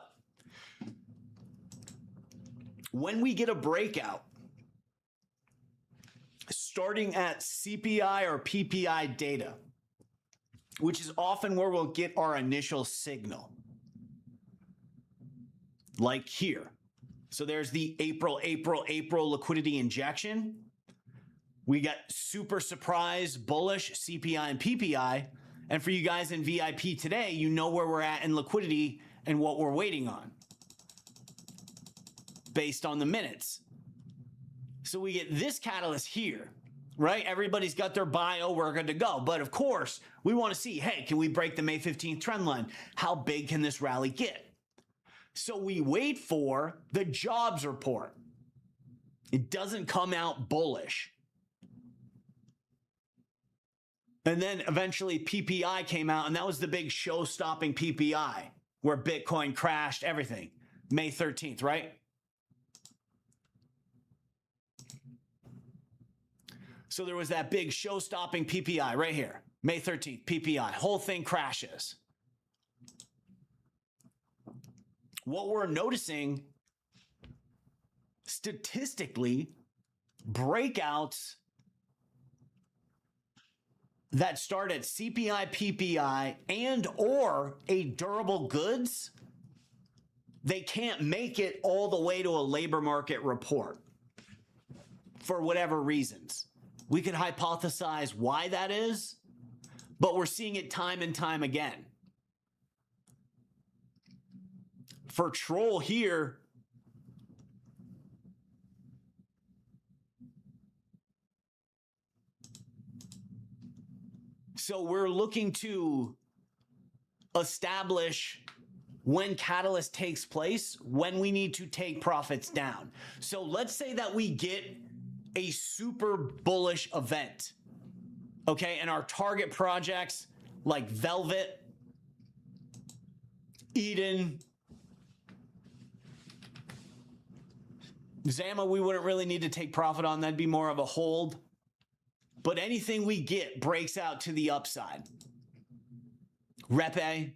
when we get a breakout starting at CPI or PPI data, which is often where we'll get our initial signal, like here. So there's the April liquidity injection. We got super surprise bullish CPI and PPI. And for you guys in VIP today, you know where we're at in liquidity and what we're waiting on based on the minutes. So we get this catalyst here, right? Everybody's got their bio, we're good to go. But of course, we want to see, hey, can we break the May 15th trend line? How big can this rally get? So we wait for the jobs report. It doesn't come out bullish. And then eventually PPI came out, and that was the big show-stopping PPI where Bitcoin crashed everything. May 13th, right? So there was that big show-stopping PPI right here, May 13th, PPI. Whole thing crashes. What we're noticing statistically, breakouts that start at CPI, PPI, and or a durable goods, they can't make it all the way to a labor market report for whatever reasons. We could hypothesize why that is, but we're seeing it time and time again. For Troll here, so we're looking to establish when catalyst takes place, when we need to take profits down. So let's say that we get a super bullish event, okay? And our target projects like Velvet, Eden, Zama, we wouldn't really need to take profit on. That'd be more of a hold. But anything we get breaks out to the upside. Repe,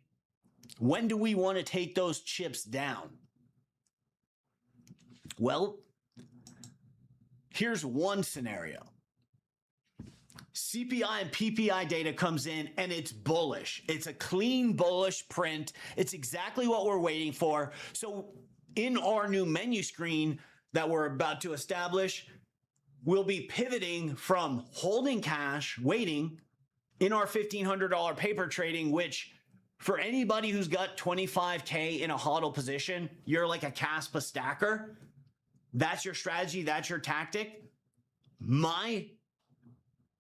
when do we want to take those chips down? Well, here's one scenario. CPI and PPI data comes in and it's bullish. It's a clean bullish print. It's exactly what we're waiting for. So in our new menu screen that we're about to establish, we'll be pivoting from holding cash, waiting in our $1,500 paper trading, which for anybody who's got 25K in a hodl position, you're like a KASPA stacker. That's your strategy. That's your tactic. My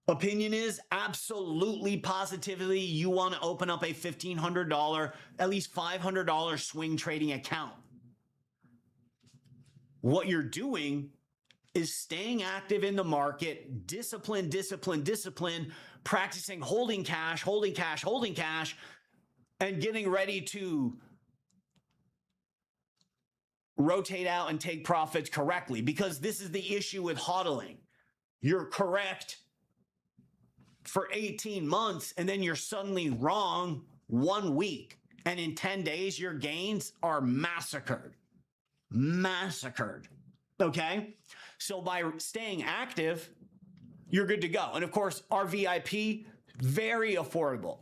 opinion is absolutely, positively, you want to open up a $1,500, at least $500 swing trading account. What you're doing is staying active in the market, discipline, discipline, discipline, practicing holding cash, holding cash, holding cash, and getting ready to rotate out and take profits correctly, because this is the issue with hodling. You're correct for 18 months and then you're suddenly wrong 1 week. And in 10 days, your gains are massacred. Massacred. Okay? So by staying active, you're good to go. And of course, our VIP, very affordable.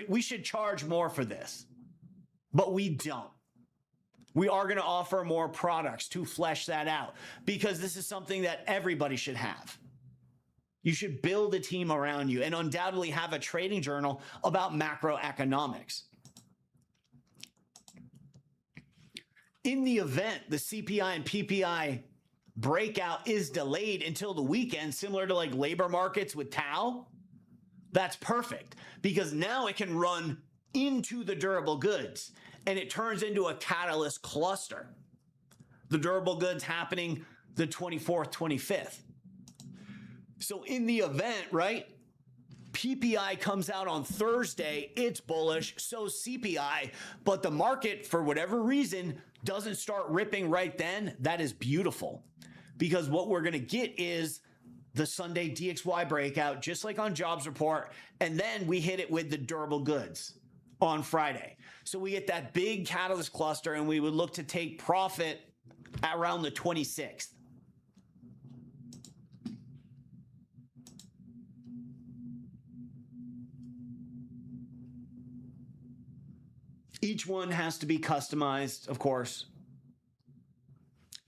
We should charge more for this, but we don't. We are going to offer more products to flesh that out, because this is something that everybody should have. You should build a team around you and undoubtedly have a trading journal about macroeconomics. In the event the CPI and PPI breakout is delayed until the weekend, similar to like labor markets with Tao, that's perfect, because now it can run into the durable goods and it turns into a catalyst cluster. The durable goods happening the 24th, 25th. So in the event, right, PPI comes out on Thursday, it's bullish, so CPI, but the market, for whatever reason, doesn't start ripping right then. That is beautiful, because what we're going to get is the Sunday DXY breakout, just like on jobs report, and then we hit it with the durable goods on Friday. So we get that big catalyst cluster, and we would look to take profit around the 26th. Each one has to be customized, of course.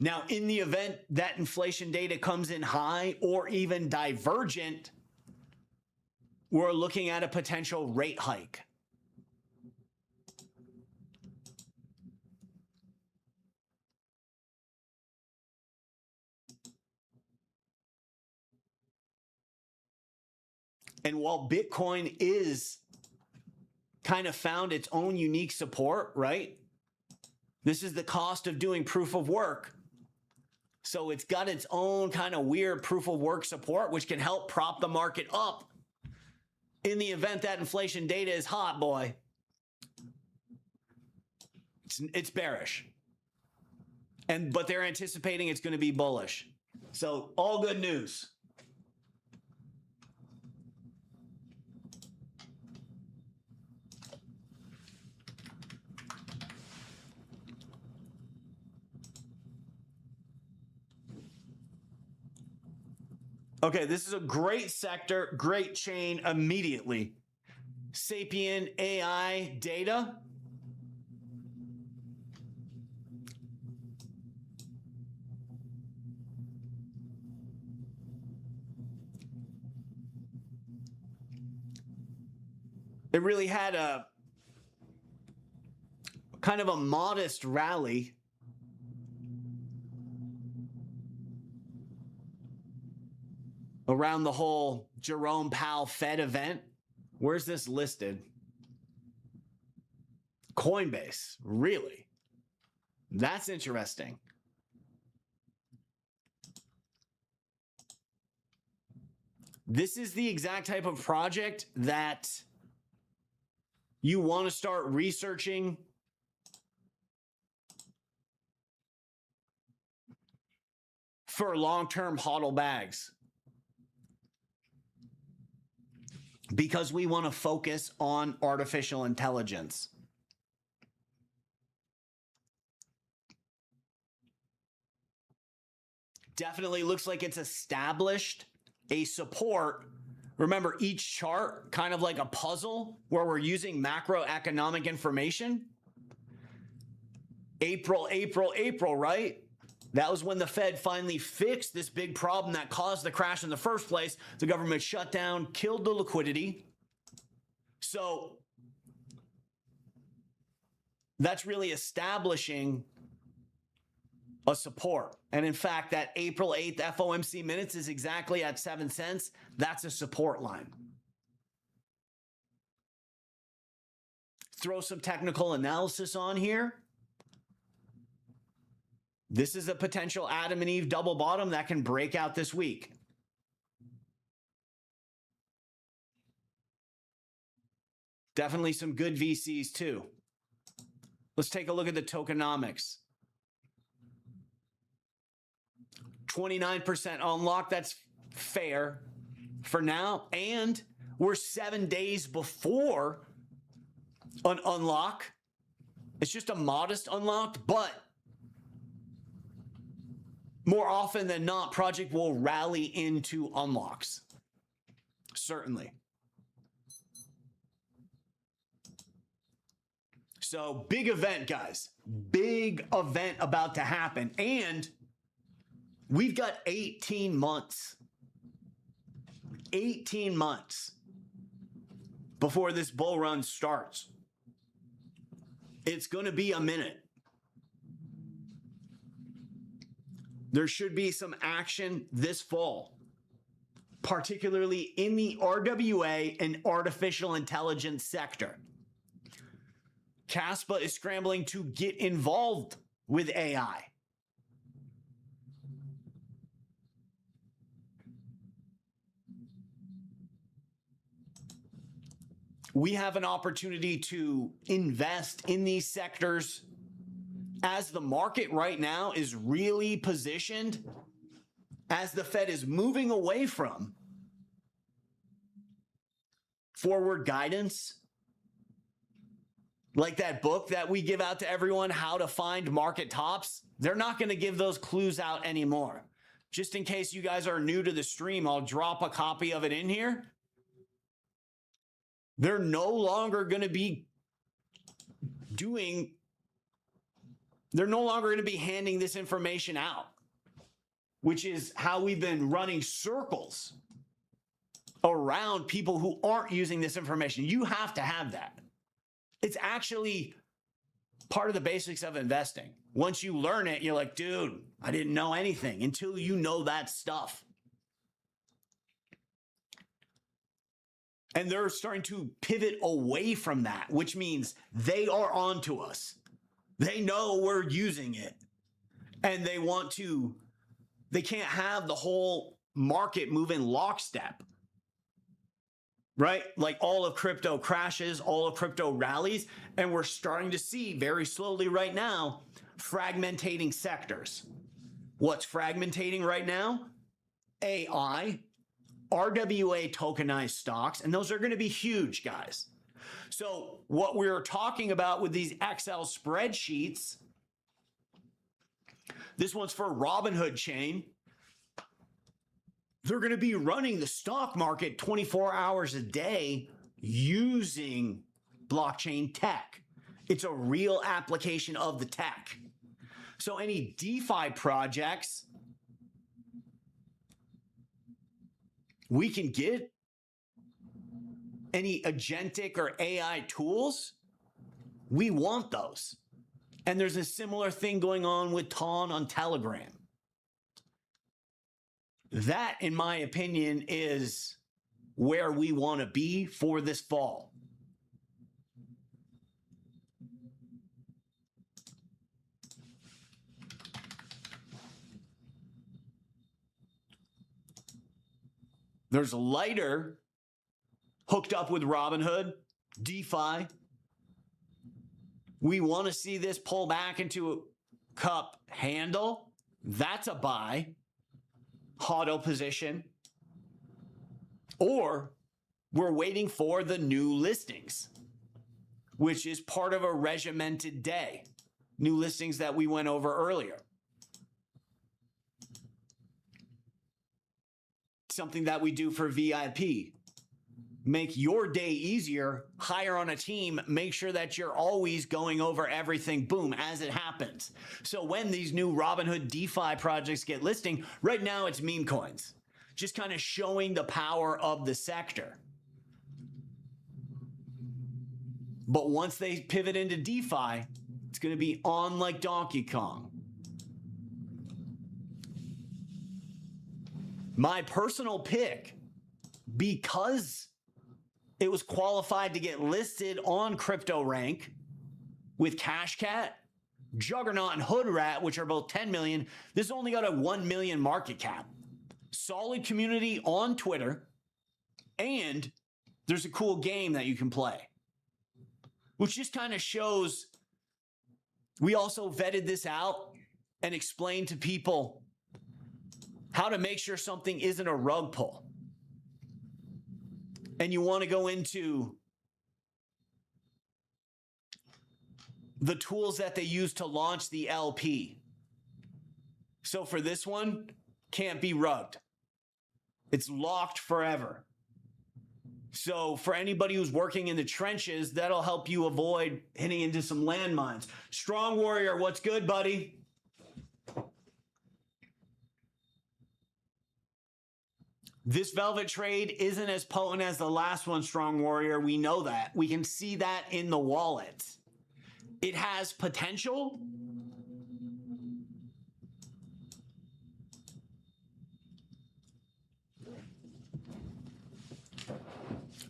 Now, in the event that inflation data comes in high or even divergent, we're looking at a potential rate hike. And while Bitcoin is kind of found its own unique support, right? This is the cost of doing proof of work. So it's got its own kind of weird proof of work support, which can help prop the market up in the event that inflation data is hot, boy. It's bearish. But they're anticipating it's going to be bullish. So all good news. Okay, this is a great sector, great chain immediately. Sapien AI data. It really had a kind of a modest rally. Around the whole Jerome Powell Fed event. Where's this listed? Coinbase, really? That's interesting. This is the exact type of project that you want to start researching for long-term hodl bags. Because we want to focus on artificial intelligence. Definitely looks like it's established a support. Remember, each chart kind of like a puzzle where we're using macroeconomic information. April, right? That was when the Fed finally fixed this big problem that caused the crash in the first place. The government shut down, killed the liquidity. So that's really establishing a support. And in fact, that April 8th FOMC minutes is exactly at 7 cents. That's a support line. Throw some technical analysis on here. This is a potential Adam and Eve double bottom that can break out this week. Definitely some good VCs too. Let's take a look at the tokenomics. 29% unlock, that's fair for now. And we're 7 days before an unlock. It's just a modest unlock, but more often than not, project will rally into unlocks. Certainly. So big event, guys. Big event about to happen. And we've got 18 months. 18 months before this bull run starts. It's going to be a minute. There should be some action this fall, particularly in the RWA and artificial intelligence sector. KASPA is scrambling to get involved with AI. We have an opportunity to invest in these sectors as the market right now is really positioned, as the Fed is moving away from forward guidance, like that book that we give out to everyone, How to Find Market Tops. They're not going to give those clues out anymore. Just in case you guys are new to the stream, I'll drop a copy of it in here. They're no longer going to be handing this information out, which is how we've been running circles around people who aren't using this information. You have to have that. It's actually part of the basics of investing. Once you learn it, you're like, dude, I didn't know anything until you know that stuff. And they're starting to pivot away from that, which means they are onto us. They know we're using it. And they can't have the whole market move in lockstep. Right? Like all of crypto crashes, all of crypto rallies. And we're starting to see very slowly right now, fragmentating sectors. What's fragmentating right now? AI, RWA tokenized stocks, and those are going to be huge, guys. So what we're talking about with these Excel spreadsheets, this one's for RobinHood chain. They're going to be running the stock market 24 hours a day using blockchain tech. It's a real application of the tech. So any DeFi projects, we can get any agentic or AI tools, we want those. And there's a similar thing going on with Ton on Telegram. That, in my opinion, is where we want to be for this fall. There's Lighter hooked up with Robinhood, DeFi. We want to see this pull back into a cup handle. That's a buy. HODL position. Or we're waiting for the new listings, which is part of a regimented day. New listings that we went over earlier. Something that we do for VIP. Make your day easier, hire on a team, make sure that you're always going over everything, boom, as it happens. So when these new Robinhood DeFi projects get listing, right now it's meme coins. Just kind of showing the power of the sector. But once they pivot into DeFi, it's going to be on like Donkey Kong. My personal pick, because it was qualified to get listed on CryptoRank with CashCat, Juggernaut and Hood Rat, which are both 10 million, this only got a 1 million market cap. Solid community on Twitter, and there's a cool game that you can play, which just kind of shows we also vetted this out and explained to people how to make sure something isn't a rug pull. And you want to go into the tools that they use to launch the LP. So for this one, can't be rugged. It's locked forever. So for anybody who's working in the trenches, that'll help you avoid hitting into some landmines. Strong Warrior, what's good, buddy? This Velvet trade isn't as potent as the last one, Strong Warrior. We know that. We can see that in the wallet. It has potential.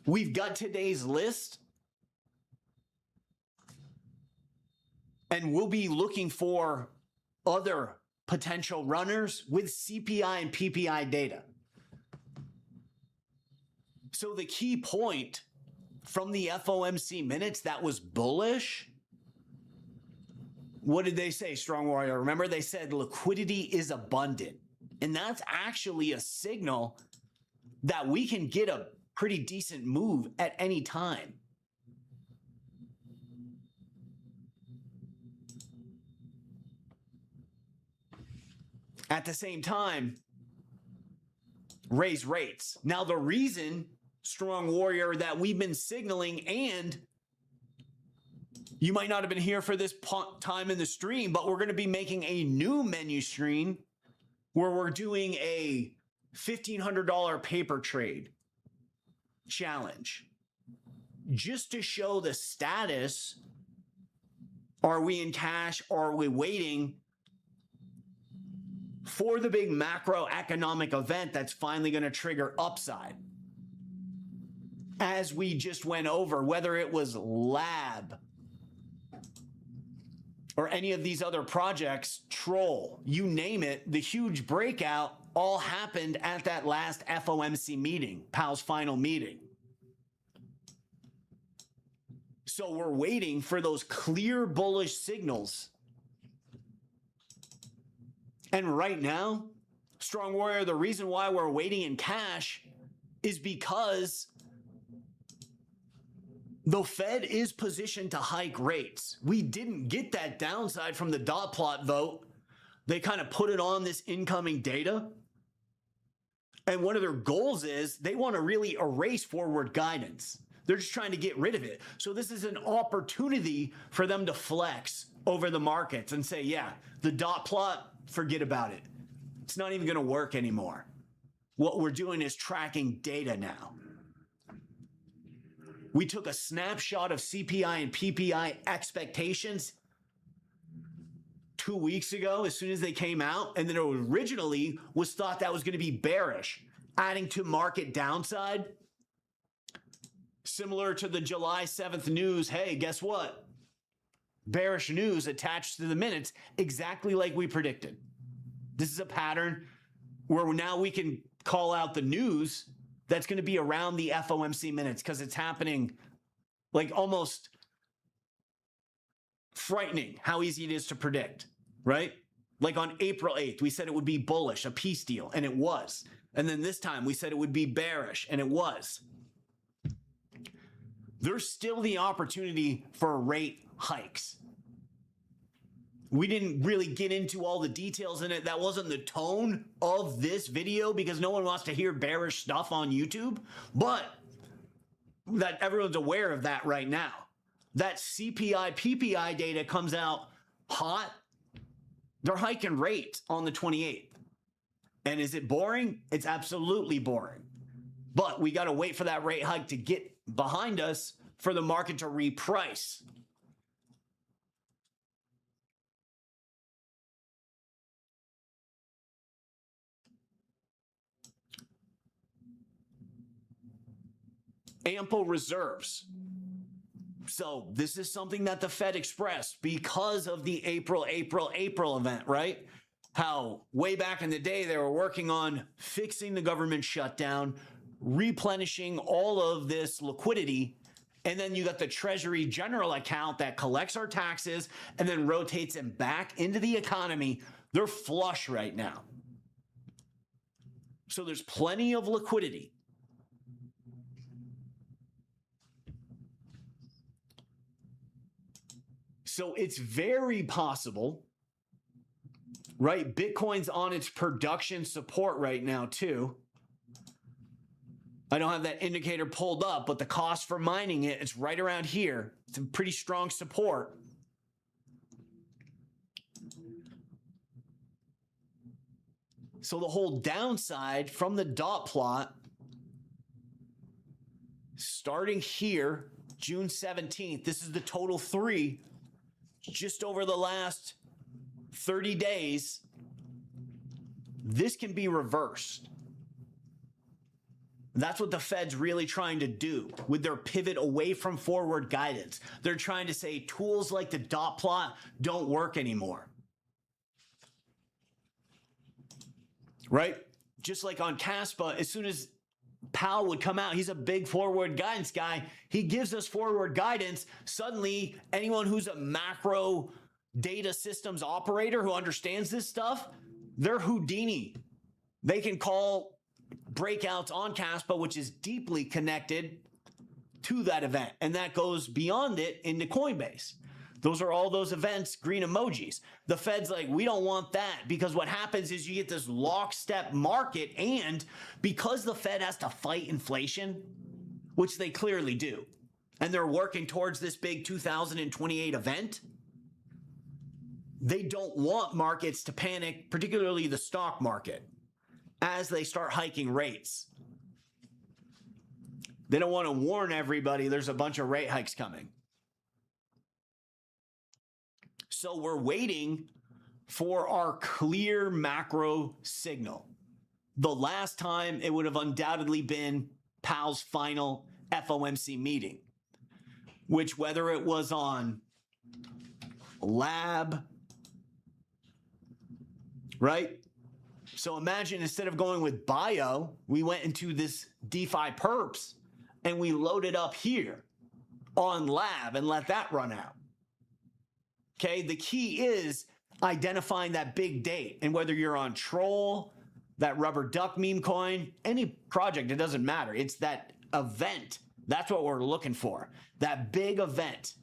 We've got today's list, and we'll be looking for other potential runners with CPI and PPI data. So the key point from the FOMC minutes that was bullish, what did they say, Strong Warrior? Remember, they said liquidity is abundant. And that's actually a signal that we can get a pretty decent move at any time. At the same time, raise rates. Now, the reason, Strong Warrior, that we've been signaling, and you might not have been here for this time in the stream, but we're going to be making a new menu screen where we're doing a $1,500 paper trade challenge just to show the status. Are we in cash? Or are we waiting for the big macroeconomic event that's finally going to trigger upside? As we just went over, whether it was Lab or any of these other projects, Troll, you name it, the huge breakout all happened at that last FOMC meeting, Powell's final meeting. So we're waiting for those clear bullish signals. And right now, Strong Warrior, the reason why we're waiting in cash is because the Fed is positioned to hike rates. We didn't get that downside from the dot plot vote. They kind of put it on this incoming data. And one of their goals is they want to really erase forward guidance. They're just trying to get rid of it. So this is an opportunity for them to flex over the markets and say, yeah, the dot plot, forget about it. It's not even going to work anymore. What we're doing is tracking data now. We took a snapshot of CPI and PPI expectations 2 weeks ago as soon as they came out, and then it originally was thought that was going to be bearish, adding to market downside. Similar to the July 7th news, hey, guess what? Bearish news attached to the minutes, exactly like we predicted. This is a pattern where now we can call out the news that's going to be around the FOMC minutes because it's happening like almost frightening how easy it is to predict, right? Like on April 8th, we said it would be bullish, a peace deal, and it was. And then this time we said it would be bearish, and it was. There's still the opportunity for rate hikes. We didn't really get into all the details in it. That wasn't the tone of this video because no one wants to hear bearish stuff on YouTube, but that everyone's aware of that right now. That CPI, PPI data comes out hot. They're hiking rates on the 28th. And is it boring? It's absolutely boring. But we got to wait for that rate hike to get behind us for the market to reprice. Ample reserves. So this is something that the Fed expressed because of the April event, right? How way back in the day, they were working on fixing the government shutdown, replenishing all of this liquidity. And then you got the Treasury general account that collects our taxes and then rotates them back into the economy. They're flush right now. So there's plenty of liquidity. So it's very possible, right? Bitcoin's on its production support right now too. I don't have that indicator pulled up, but the cost for mining it, it's right around here. It's a pretty strong support. So the whole downside from the dot plot, starting here, June 17th, this is the total 3, just over the last 30 days, this can be reversed. That's what the Fed's really trying to do with their pivot away from forward guidance. They're trying to say tools like the dot plot don't work anymore. Right? Just like on KASPA, as soon as Powell would come out, he's a big forward guidance guy. He gives us forward guidance. Suddenly, anyone who's a macro data systems operator who understands this stuff, they're Houdini. They can call breakouts on KASPA, which is deeply connected to that event. And that goes beyond it into Coinbase. Those are all those events, green emojis. The Fed's like, we don't want that, because what happens is you get this lockstep market, and because the Fed has to fight inflation, which they clearly do, and they're working towards this big 2028 event, they don't want markets to panic, particularly the stock market, as they start hiking rates. They don't want to warn everybody there's a bunch of rate hikes coming. So we're waiting for our clear macro signal. The last time it would have undoubtedly been Powell's final FOMC meeting, which, whether it was on lab, right? So imagine, instead of going with bio, we went into this DeFi perps and we loaded up here on lab and let that run out. Okay, the key is identifying that big date, and whether you're on Troll, that rubber duck meme coin, any project, it doesn't matter. It's that event. That's what we're looking for, that big event.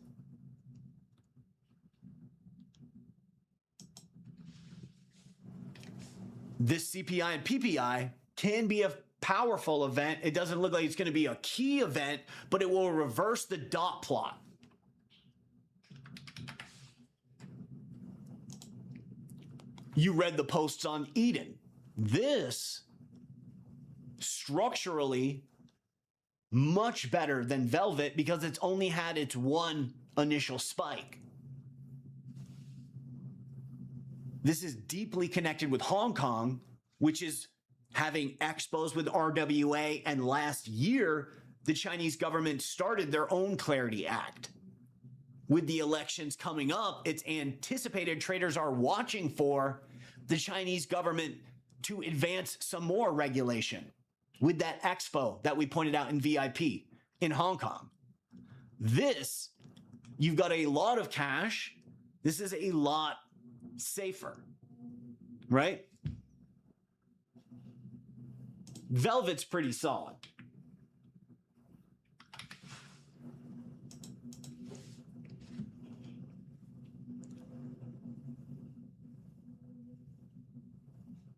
This CPI and PPI can be a powerful event. It doesn't look like it's going to be a key event, but it will reverse the dot plot. You read the posts on Eden. This structurally much better than Velvet because it's only had its one initial spike. This is deeply connected with Hong Kong, which is having expos with RWA, and last year, the Chinese government started their own Clarity Act. With the elections coming up, it's anticipated, traders are watching for the Chinese government to advance some more regulation with that expo that we pointed out in VIP in Hong Kong. This, you've got a lot of cash. This is a lot safer, right? Velvet's pretty solid.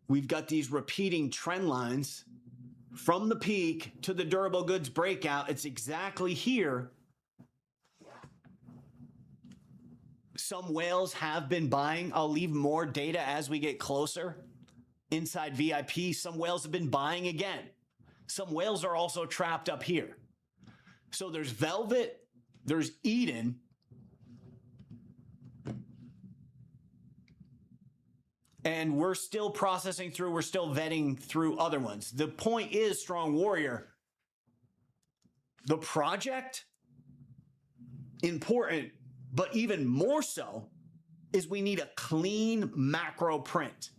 We've got these repeating trend lines from the peak to the durable goods breakout. It's exactly here. Some whales have been buying. I'll leave more data as we get closer. Inside VIP, some whales have been buying again. Some whales are also trapped up here. So there's Velvet, there's Eden, and we're still processing through, we're still vetting through other ones. The point is, Strong Warrior, the project important, but even more so, is we need a clean macro print.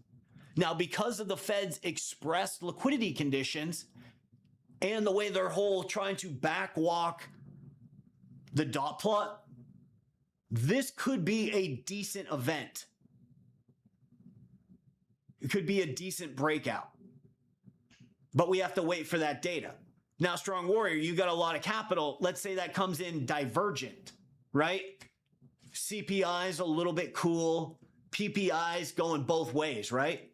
Now, because of the Fed's expressed liquidity conditions and the way they're trying to backwalk the dot plot, this could be a decent event. It could be a decent breakout, but we have to wait for that data. Now, Strong Warrior, you got a lot of capital. Let's say that comes in divergent, right? CPI is a little bit cool. PPI is going both ways, right?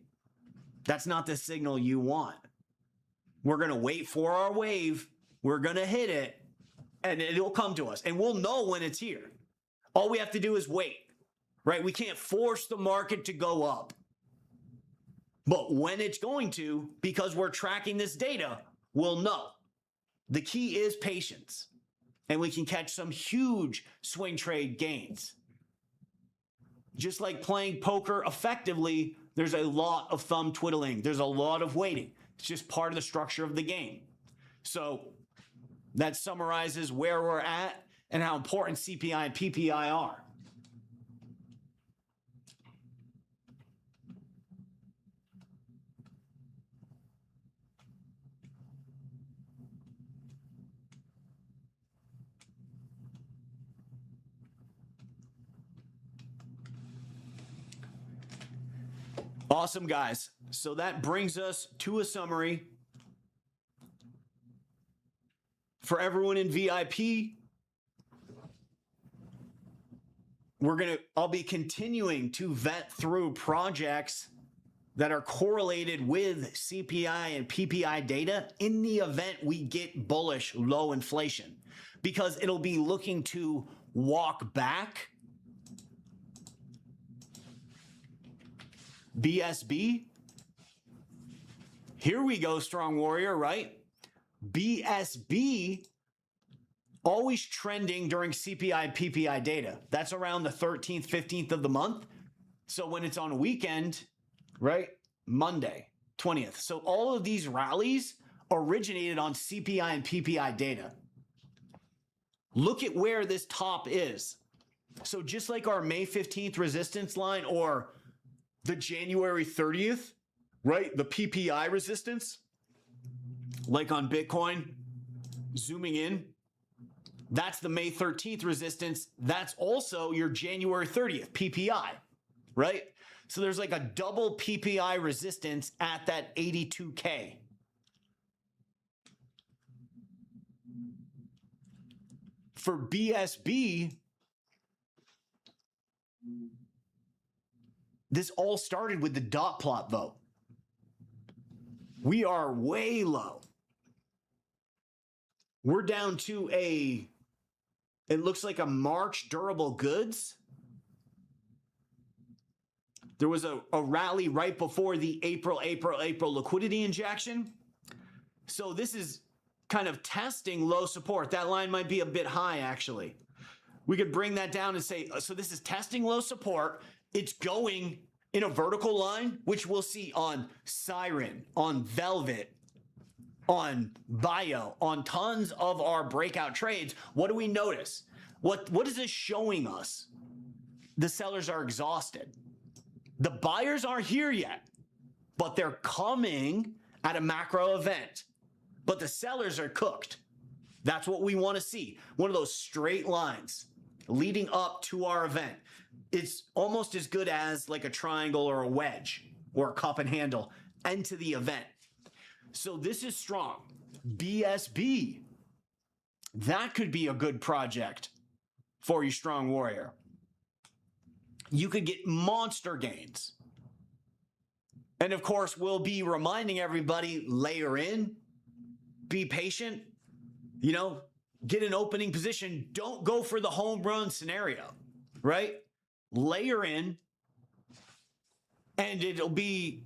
That's not the signal you want. We're going to wait for our wave. We're going to hit it, and it'll come to us. And we'll know when it's here. All we have to do is wait, right? We can't force the market to go up. But when it's going to, because we're tracking this data, we'll know. The key is patience. And we can catch some huge swing trade gains. Just like playing poker effectively, there's a lot of thumb twiddling. There's a lot of waiting. It's just part of the structure of the game. So that summarizes where we're at and how important CPI and PPI are. Awesome, guys. So that brings us to a summary. For everyone in VIP, I'll be continuing to vet through projects that are correlated with CPI and PPI data in the event we get bullish low inflation, because it'll be looking to walk back BSB. Here we go, Strong Warrior, right? BSB always trending during CPI PPI data. That's around the 13th, 15th of the month. So when it's on a weekend, right? Monday, 20th. So all of these rallies originated on CPI and PPI data. Look at where this top is. So just like our May 15th resistance line or the January 30th, right? The PPI resistance, like on Bitcoin, zooming in, that's the May 13th resistance. That's also your January 30th PPI, right? So there's like a double PPI resistance at that 82K. For BSB, this all started with the dot plot though. We are way low. We're down to it looks like a March durable goods. There was a rally right before the April liquidity injection. So this is kind of testing low support. That line might be a bit high actually. We could bring that down and say, so this is testing low support. It's going in a vertical line, which we'll see on Siren, on Velvet, on Bio, on tons of our breakout trades. What do we notice? What is this showing us? The sellers are exhausted. The buyers aren't here yet, but they're coming at a macro event. But the sellers are cooked. That's what we want to see. One of those straight lines leading up to our event. It's almost as good as like a triangle or a wedge or a cup and handle into the event. So this is strong. BSB, that could be a good project for you, Strong Warrior. You could get monster gains. And of course, we'll be reminding everybody, layer in, be patient, get an opening position. Don't go for the home run scenario, right? Layer in, and it'll be,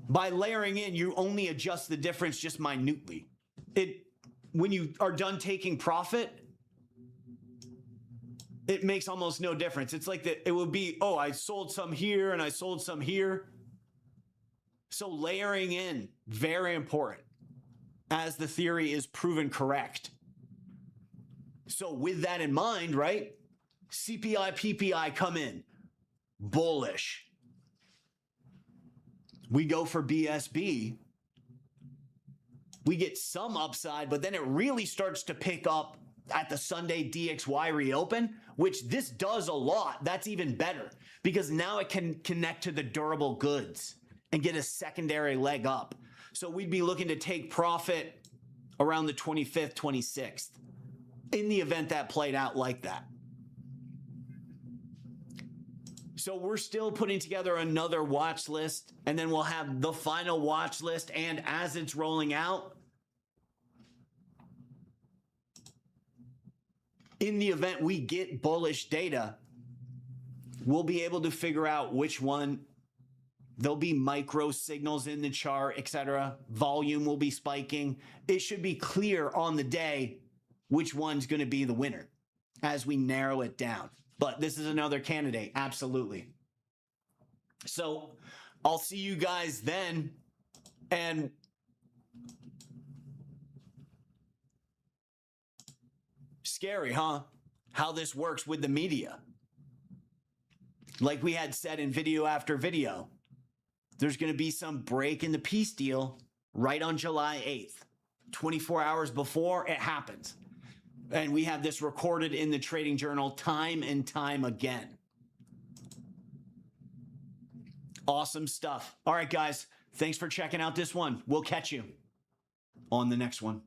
by layering in, you only adjust the difference just minutely. When you are done taking profit, it makes almost no difference. It's like it would be, oh, I sold some here and I sold some here. So layering in, very important, as the theory is proven correct. So with that in mind, right? CPI, PPI come in bullish. We go for BSB. We get some upside, but then it really starts to pick up at the Sunday DXY reopen, which this does a lot. That's even better because now it can connect to the durable goods and get a secondary leg up. So we'd be looking to take profit around the 25th, 26th in the event that played out like that. So we're still putting together another watch list, and then we'll have the final watch list. And as it's rolling out, in the event we get bullish data, we'll be able to figure out which one. There'll be micro signals in the chart, etc. Volume will be spiking. It should be clear on the day which one's going to be the winner as we narrow it down. But this is another candidate, absolutely. So I'll see you guys then. And scary, huh? How this works with the media. Like we had said in video after video, there's going to be some break in the peace deal right on July 8th, 24 hours before it happens. And we have this recorded in the Trading Journal time and time again. Awesome stuff. All right, guys. Thanks for checking out this one. We'll catch you on the next one.